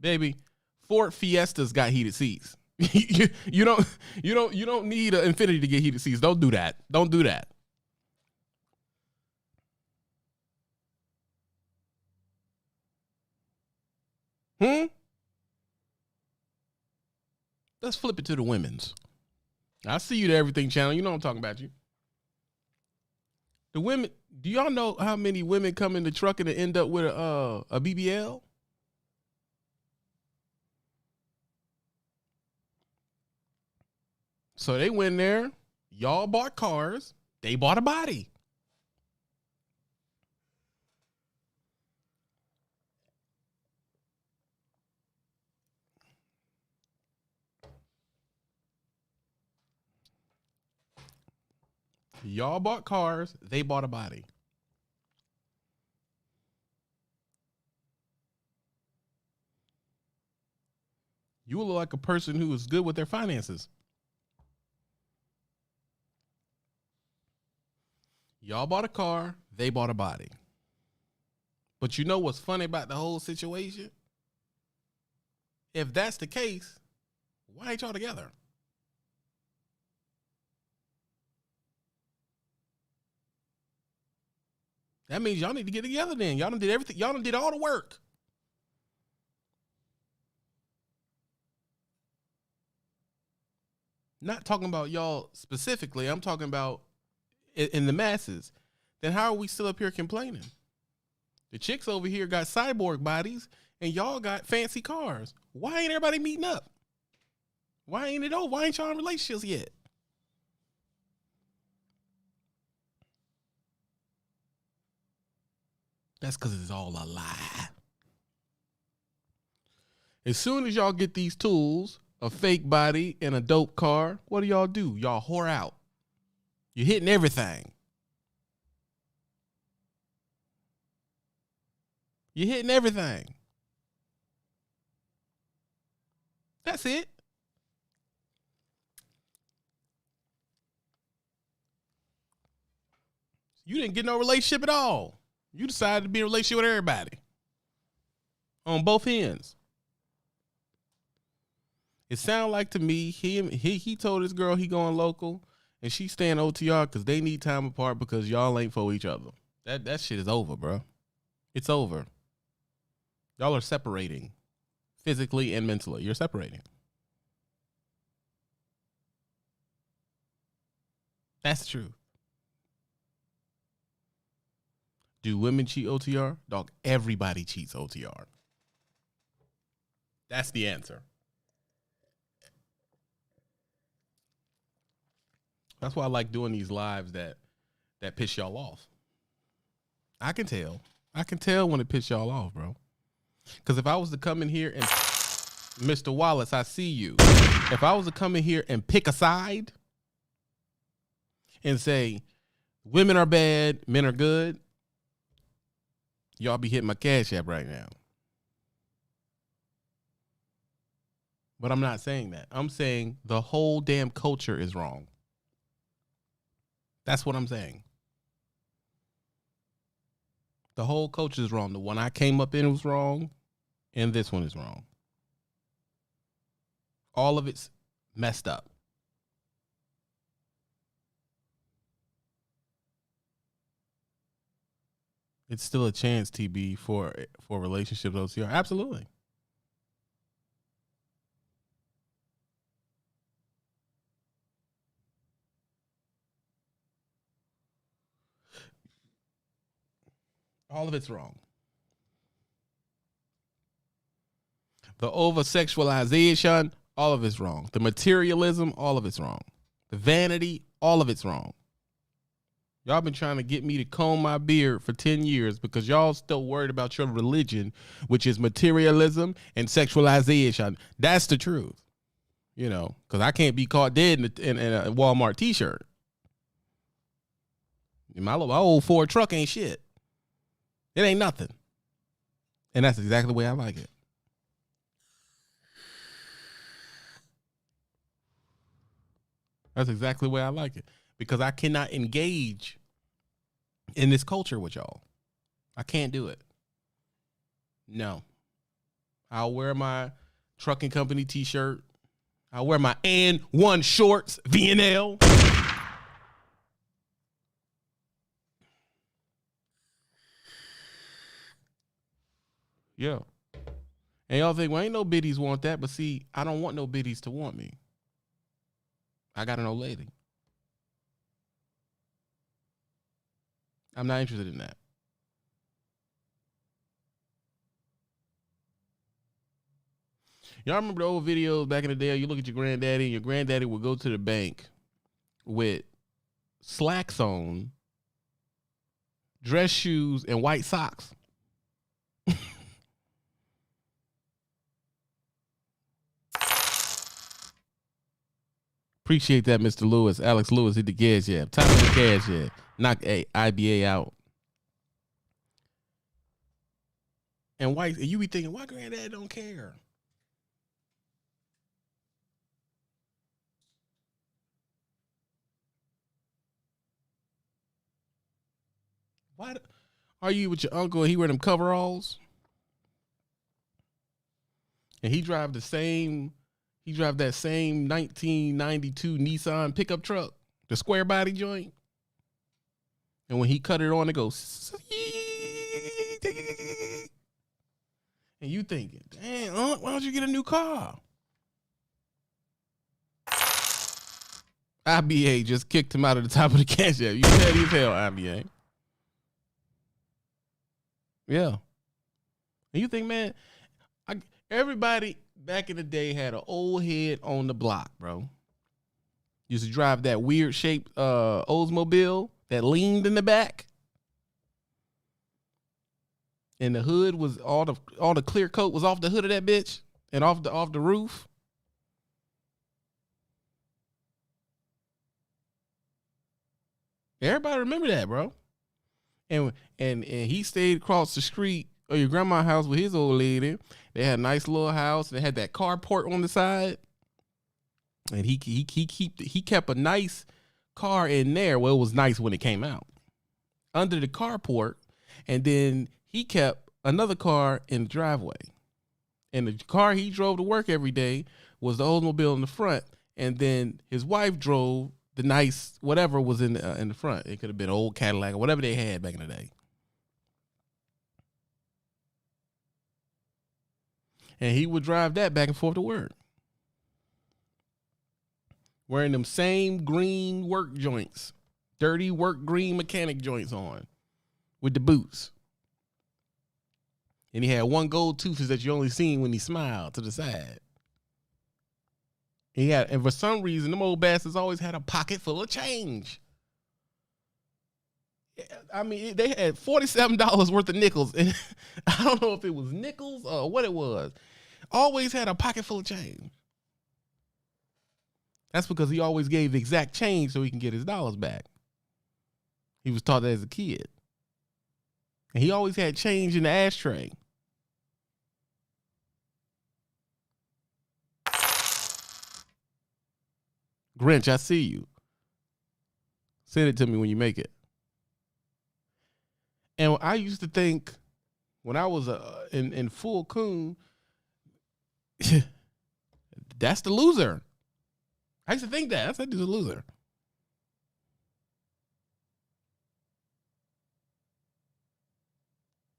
A: Baby, Ford Fiestas got heated seats. you don't need an Infinity to get heated seats. Don't do that. Don't do that. Let's flip it to the women's. I see you to Everything Channel. You know I'm talking about you. The women, do y'all know how many women come in the truck and end up with a BBL? So they went there. Y'all bought cars. They bought a body. Y'all bought cars. They bought a body. You look like a person who is good with their finances. Y'all bought a car. They bought a body. But you know what's funny about the whole situation? If that's the case, why ain't y'all together? That means y'all need to get together then. Y'all done did everything. Y'all done did all the work. Not talking about y'all specifically. I'm talking about in the masses. Then how are we still up here complaining? The chicks over here got cyborg bodies and y'all got fancy cars. Why ain't everybody meeting up? Why ain't it over? Why ain't y'all in relationships yet? That's because it's all a lie. As soon as y'all get these tools, a fake body and a dope car, what do? Y'all whore out. You're hitting everything. You're hitting everything. That's it. You didn't get no relationship at all. You decided to be in a relationship with everybody. On both ends. It sounded like to me, he told his girl he going local and she staying OTR because they need time apart because y'all ain't for each other. That shit is over, bro. It's over. Y'all are separating physically and mentally. You're separating. That's the truth. Do women cheat OTR? Dog, everybody cheats OTR. That's the answer. That's why I like doing these lives that piss y'all off. I can tell. I can tell when it piss y'all off, bro. Because if I was to come in here and, Mr. Wallace, I see you. If I was to come in here and pick a side and say, women are bad, men are good, y'all be hitting my Cash App right now. But I'm not saying that. I'm saying the whole damn culture is wrong. That's what I'm saying. The whole culture is wrong. The one I came up in was wrong, and this one is wrong. All of it's messed up. It's still a chance, TB, for relationships OCR. Absolutely. All of it's wrong. The over sexualization all of it's wrong. The materialism, all of it's wrong. The vanity, all of it's wrong. Y'all been trying to get me to comb my beard for 10 years because y'all still worried about your religion, which is materialism and sexualization. That's the truth. You know, because I can't be caught dead in a Walmart t-shirt. My old Ford truck ain't shit. It ain't nothing. And that's exactly the way I like it. That's exactly the way I like it. Because I cannot engage in this culture with y'all. I can't do it. No. I'll wear my trucking company t-shirt. I'll wear my N1 shorts, V&L. Yeah. And y'all think, well, ain't no biddies want that. But see, I don't want no biddies to want me. I got an old lady. I'm not interested in that. Y'all remember the old videos back in the day? You look at your granddaddy, and your granddaddy would go to the bank with slacks on, dress shoes, and white socks. Appreciate that, Mr. Lewis. Alex Lewis hit the gas, yeah. Top of the cash, yeah. Knock IBA out. And white, and you be thinking, why granddad don't care? Why are you with your uncle and he wear them coveralls? And he drive that same 1992 Nissan pickup truck, the square body joint. And when he cut it on, it goes. And you thinking, damn, why don't you get a new car? IBA just kicked him out of the top of the cash app. You petty as hell, IBA. Yeah. And you think, man, everybody back in the day had an old head on the block, bro. Used to drive that weird shaped Oldsmobile that leaned in the back. And the hood was all the clear coat was off the hood of that bitch and off the roof. Everybody remember that, bro. And he stayed across the street or your grandma's house with his old lady. They had a nice little house. They had that carport on the side. And he kept a nice car in there. Well, it was nice when it came out. Under the carport. And then he kept another car in the driveway. And the car he drove to work every day was the Oldsmobile in the front. And then his wife drove the nice whatever was in the front. It could have been an old Cadillac or whatever they had back in the day. And he would drive that back and forth to work. Wearing them same green work joints. Dirty work green mechanic joints on. With the boots. And he had one gold tooth that you only seen when he smiled to the side. And for some reason, them old bastards always had a pocket full of change. I mean, they had $47 worth of nickels. And I don't know if it was nickels or what it was. Always had a pocket full of change. That's because he always gave exact change so he can get his dollars back. He was taught that as a kid. And he always had change in the ashtray. Grinch, I see you. Send it to me when you make it. And I used to think when I was in full coon, that's the loser. I used to think that. That's that dude's a loser.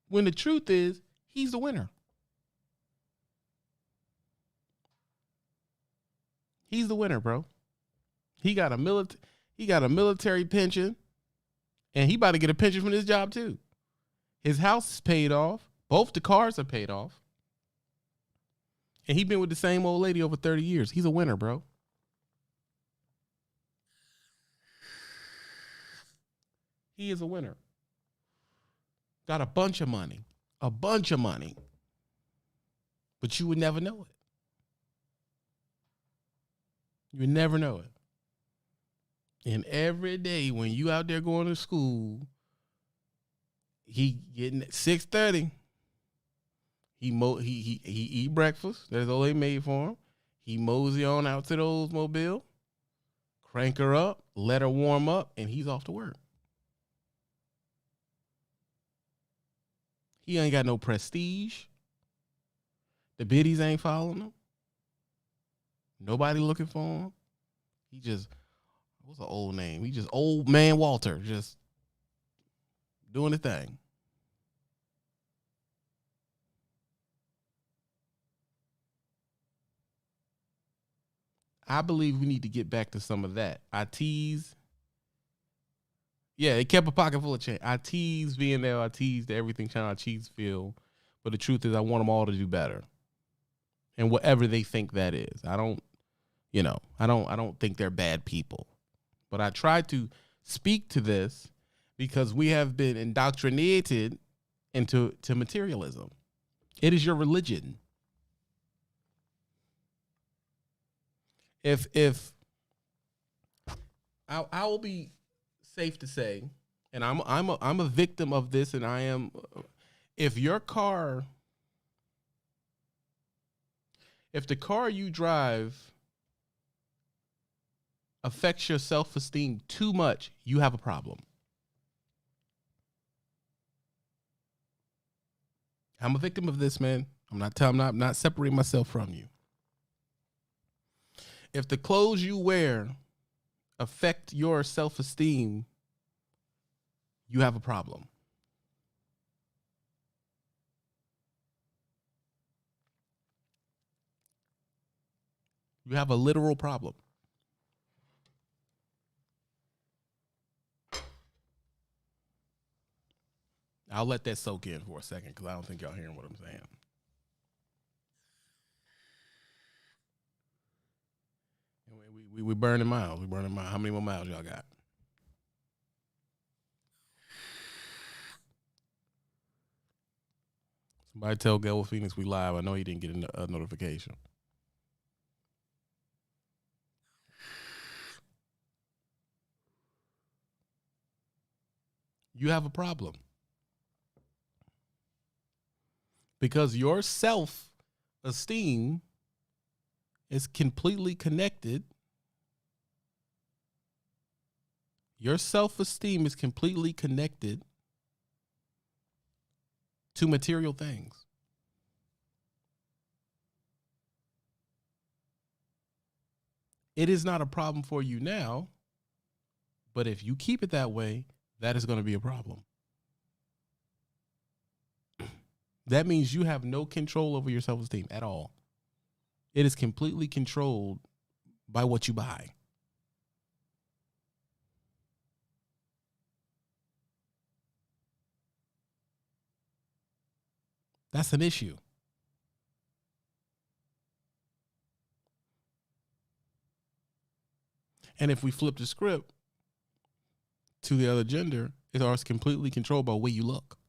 A: When the truth is, he's the winner. He's the winner, bro. He got a military pension, and he about to get a pension from this job too. His house is paid off. Both the cars are paid off. And he been with the same old lady over 30 years. He's a winner, bro. He is a winner. Got a bunch of money. A bunch of money. But you would never know it. You would never know it. And every day when you out there going to school, he getting at 6:30. He eat breakfast. That's all they made for him. He mosey on out to the Oldsmobile, crank her up, let her warm up, and he's off to work. He ain't got no prestige. The biddies ain't following him. Nobody looking for him. He just, what's an old name? He just old man Walter, just doing the thing. I believe we need to get back to some of that. I tease. Yeah, they kept a pocket full of change. I tease VNL. I tease the Everything Channel. I tease Phil. But the truth is I want them all to do better. And whatever they think that is. I don't think they're bad people. But I try to speak to this because we have been indoctrinated into materialism. It is your religion. If I will be safe to say, and I'm a victim of this, and I am. If the car you drive affects your self-esteem too much, you have a problem. I'm a victim of this, man. I'm not separating myself from you. If the clothes you wear affect your self-esteem, you have a problem. You have a literal problem. I'll let that soak in for a second because I don't think y'all hearing what I'm saying. We burning miles. We burning miles. How many more miles y'all got? Somebody tell Gail Phoenix we live. I know he didn't get a notification. You have a problem. Because your self-esteem is completely connected. Your self-esteem is completely connected to material things. It is not a problem for you now, but if you keep it that way, that is going to be a problem. That means you have no control over your self-esteem at all. It is completely controlled by what you buy. That's an issue. And if we flip the script to the other gender, it is completely controlled by the way you look,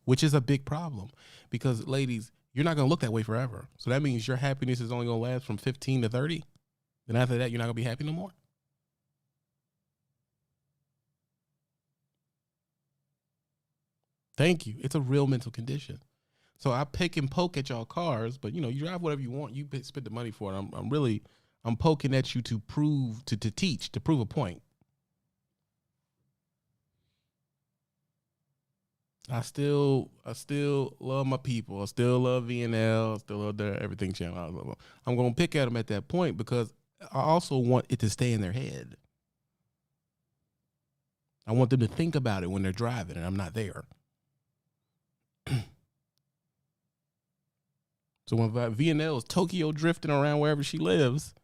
A: which is a big problem because, ladies, you're not going to look that way forever. So that means your happiness is only going to last from 15 to 30. Then after that, you're not going to be happy no more. Thank you. It's a real mental condition. So I pick and poke at y'all cars, but you drive whatever you want. You spend the money for it. I'm poking at you to prove, to teach, to prove a point. I still love my people. I still love VNL. I still love their Everything Channel. I'm going to pick at them at that point because I also want it to stay in their head. I want them to think about it when they're driving and I'm not there. So when VNL is Tokyo drifting around wherever she lives,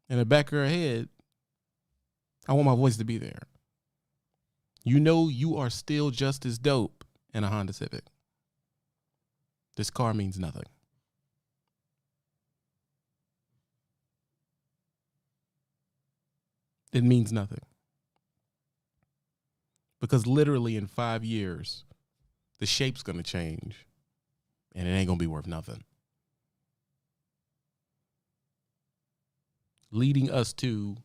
A: in the back of her head, I want my voice to be there. You are still just as dope in a Honda Civic. This car means nothing. it means nothing. Because literally in 5 years, the shape's going to change and it ain't going to be worth nothing. Leading us to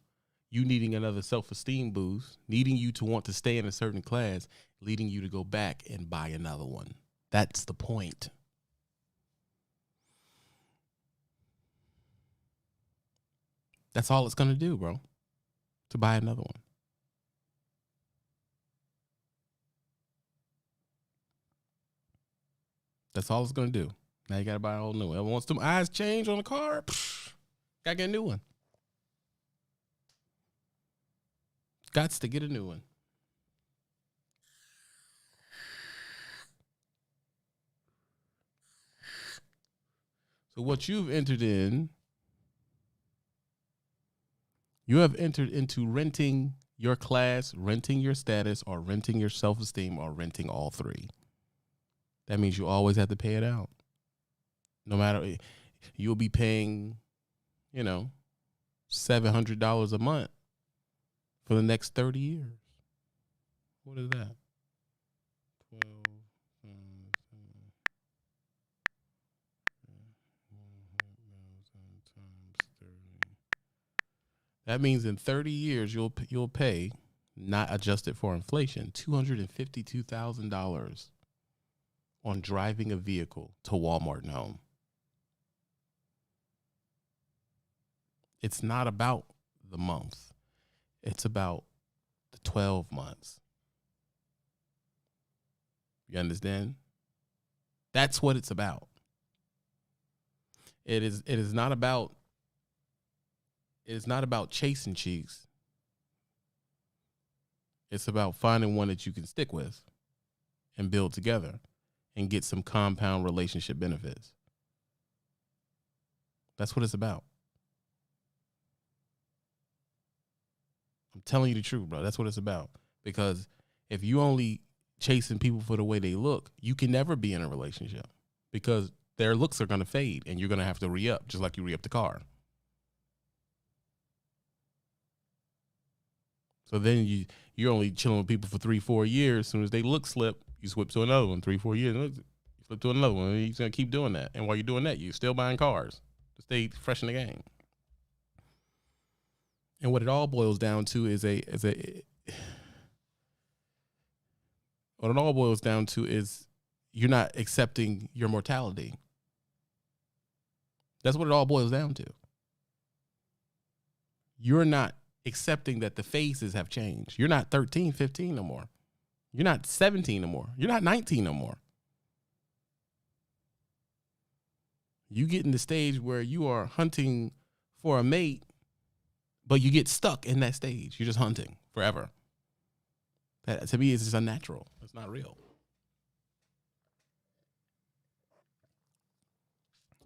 A: you needing another self-esteem boost, needing you to want to stay in a certain class, leading you to go back and buy another one. That's the point. That's all it's going to do, bro, to buy another one. That's all it's going to do. Now you got to buy a whole new one. Once them eyes change on the car, got to get a new one. Gots to get a new one. So what you've entered in, you have entered into renting your class, renting your status, or renting your self-esteem, or renting all three. That means you always have to pay it out. No matter, you'll be paying, $700 a month for the next 30 years. What is that? 12 times 30. That means in 30 years you'll pay, not adjusted for inflation, $252,000 on driving a vehicle to Walmart and home. It's not about the month. It's about the 12 months. You understand? That's what it's about. It is not about chasing cheeks. It's about finding one that you can stick with and build together and get some compound relationship benefits. That's what it's about. I'm telling you the truth, bro. That's what it's about. Because if you only chasing people for the way they look, you can never be in a relationship because their looks are going to fade and you're going to have to re-up just like you re-up the car. So then you're only chilling with people for 3-4 years. As soon as they look slip, you swip to another one. 3-4 years, you flip to another one. And you're going to keep doing that. And while you're doing that, you're still buying cars to stay fresh in the game. And what it all boils down to is you're not accepting your mortality. That's what it all boils down to. You're not accepting that the phases have changed. You're not 13, 15 no more. You're not 17 no more. You're not 19 no more. You get in the stage where you are hunting for a mate, but you get stuck in that stage. You're just hunting forever. That, to me, is just unnatural. It's not real.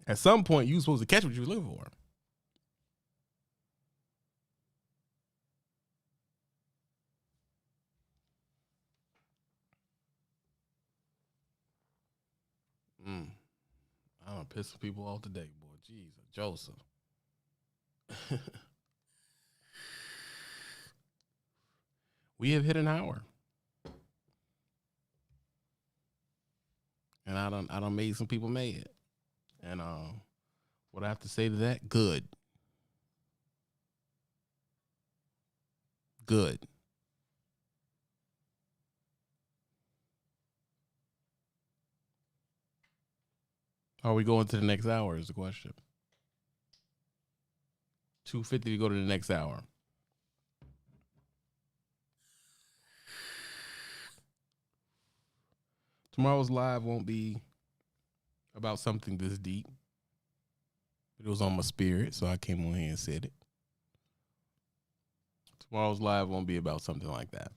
A: At some point, you're supposed to catch what you're looking for. I don't piss people off today, boy. Jesus, Joseph. We have hit an hour. And I done made some people mad. And what I have to say to that, good. Good. Are we going to the next hour is the question. 2:50 to go to the next hour. Tomorrow's live won't be about something this deep. It was on my spirit, so I came on here and said it. Tomorrow's live won't be about something like that.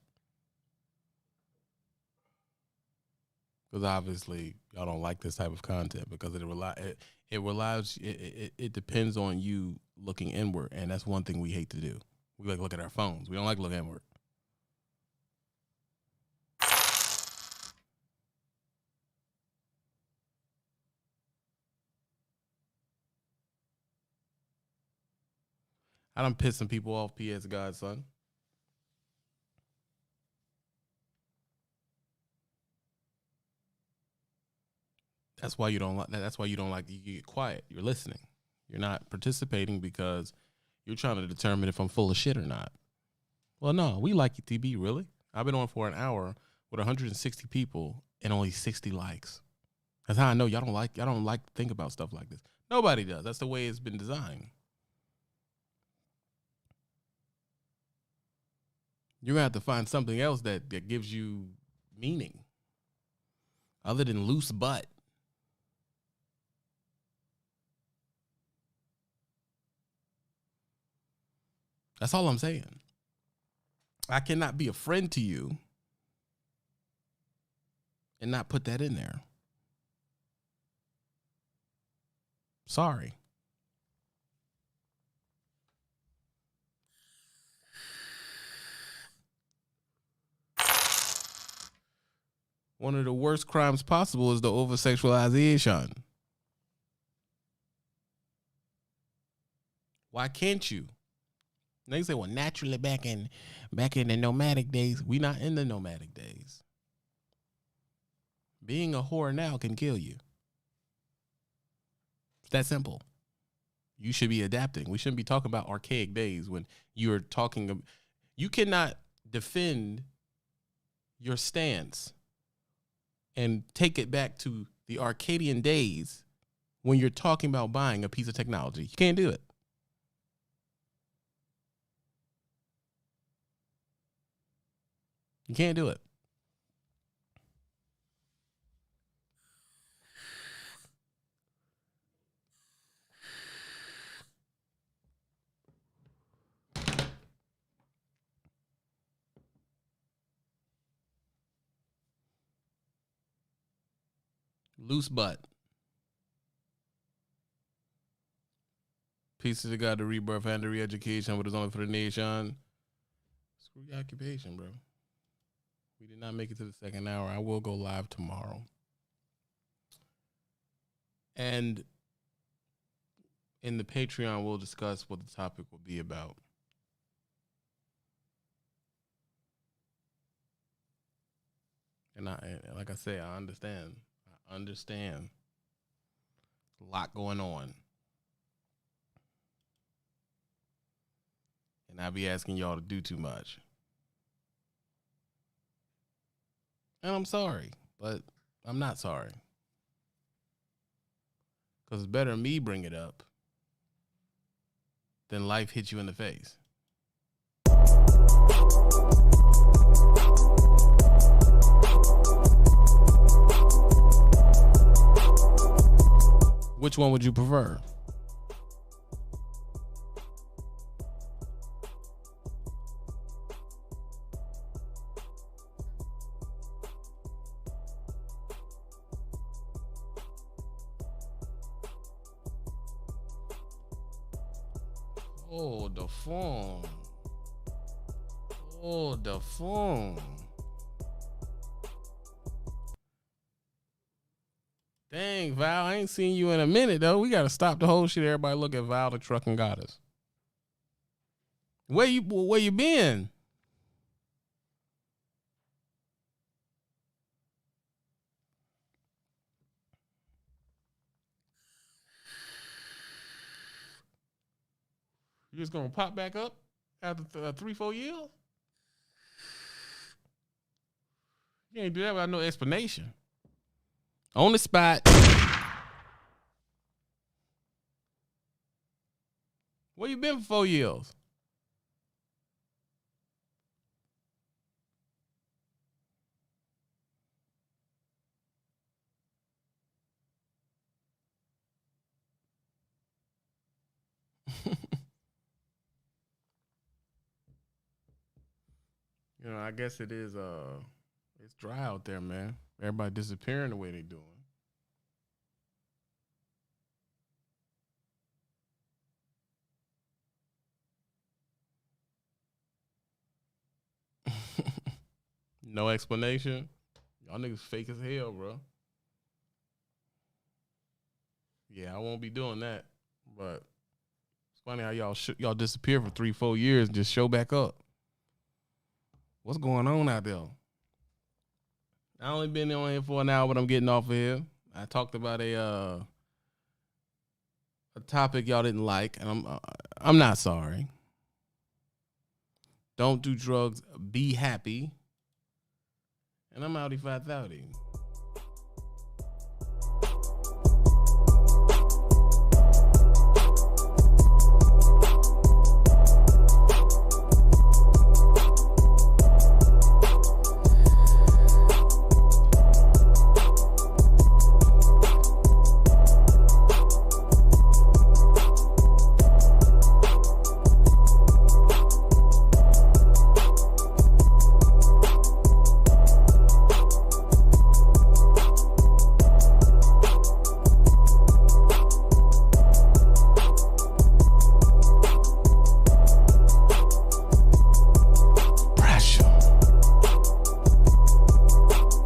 A: Because obviously y'all don't like this type of content because it depends on you looking inward, and that's one thing we hate to do. We like to look at our phones. We don't like to look inward. I done pissed some people off, P.S. Godson. That's why you don't like that. That's why you don't like, you get quiet. You're listening. You're not participating because you're trying to determine if I'm full of shit or not. Well, no, we like you, TB, really. I've been on for an hour with 160 people and only 60 likes. That's how I know y'all don't like to think about stuff like this. Nobody does. That's the way it's been designed. You're gonna have to find something else that gives you meaning other than loose butt. That's all I'm saying. I cannot be a friend to you and not put that in there. Sorry. One of the worst crimes possible is the over-sexualization. Why can't you? They say, well, naturally back in the nomadic days. We not in the nomadic days. Being a whore now can kill you. It's that simple. You should be adapting. We shouldn't be talking about archaic days when you're talking. You cannot defend your stance and take it back to the Arcadian days when you're talking about buying a piece of technology. You can't do it. You can't do it. Loose butt. Pieces of God, the rebirth and the re-education, but it's only for the nation. Screw your occupation, bro. We did not make it to the second hour. I will go live tomorrow. And in the Patreon, we'll discuss what the topic will be about. And like I say, I understand. Understand. A lot going on. And I be asking y'all to do too much. And I'm sorry, but I'm not sorry. Because it's better me bring it up than life hit you in the face. Which one would you prefer? Oh, the phone. Oh, the phone. Dang, Val, I ain't seen you in a minute, though. We got to stop the whole shit. Everybody look at Val, the trucking goddess. Where you been? You just going to pop back up after 3-4 years? You ain't do that without no explanation. On the spot. Where you been for 4 years? You know, I guess it is it's dry out there, man. Everybody disappearing the way they doing. No explanation. Y'all niggas fake as hell, bro. Yeah, I won't be doing that. But it's funny how y'all disappear for 3-4 years and just show back up. What's going on out there? I only been on here for an hour, but I'm getting off of here. I talked about a topic y'all didn't like, and I'm not sorry. Don't do drugs. Be happy. And I'm outie 530.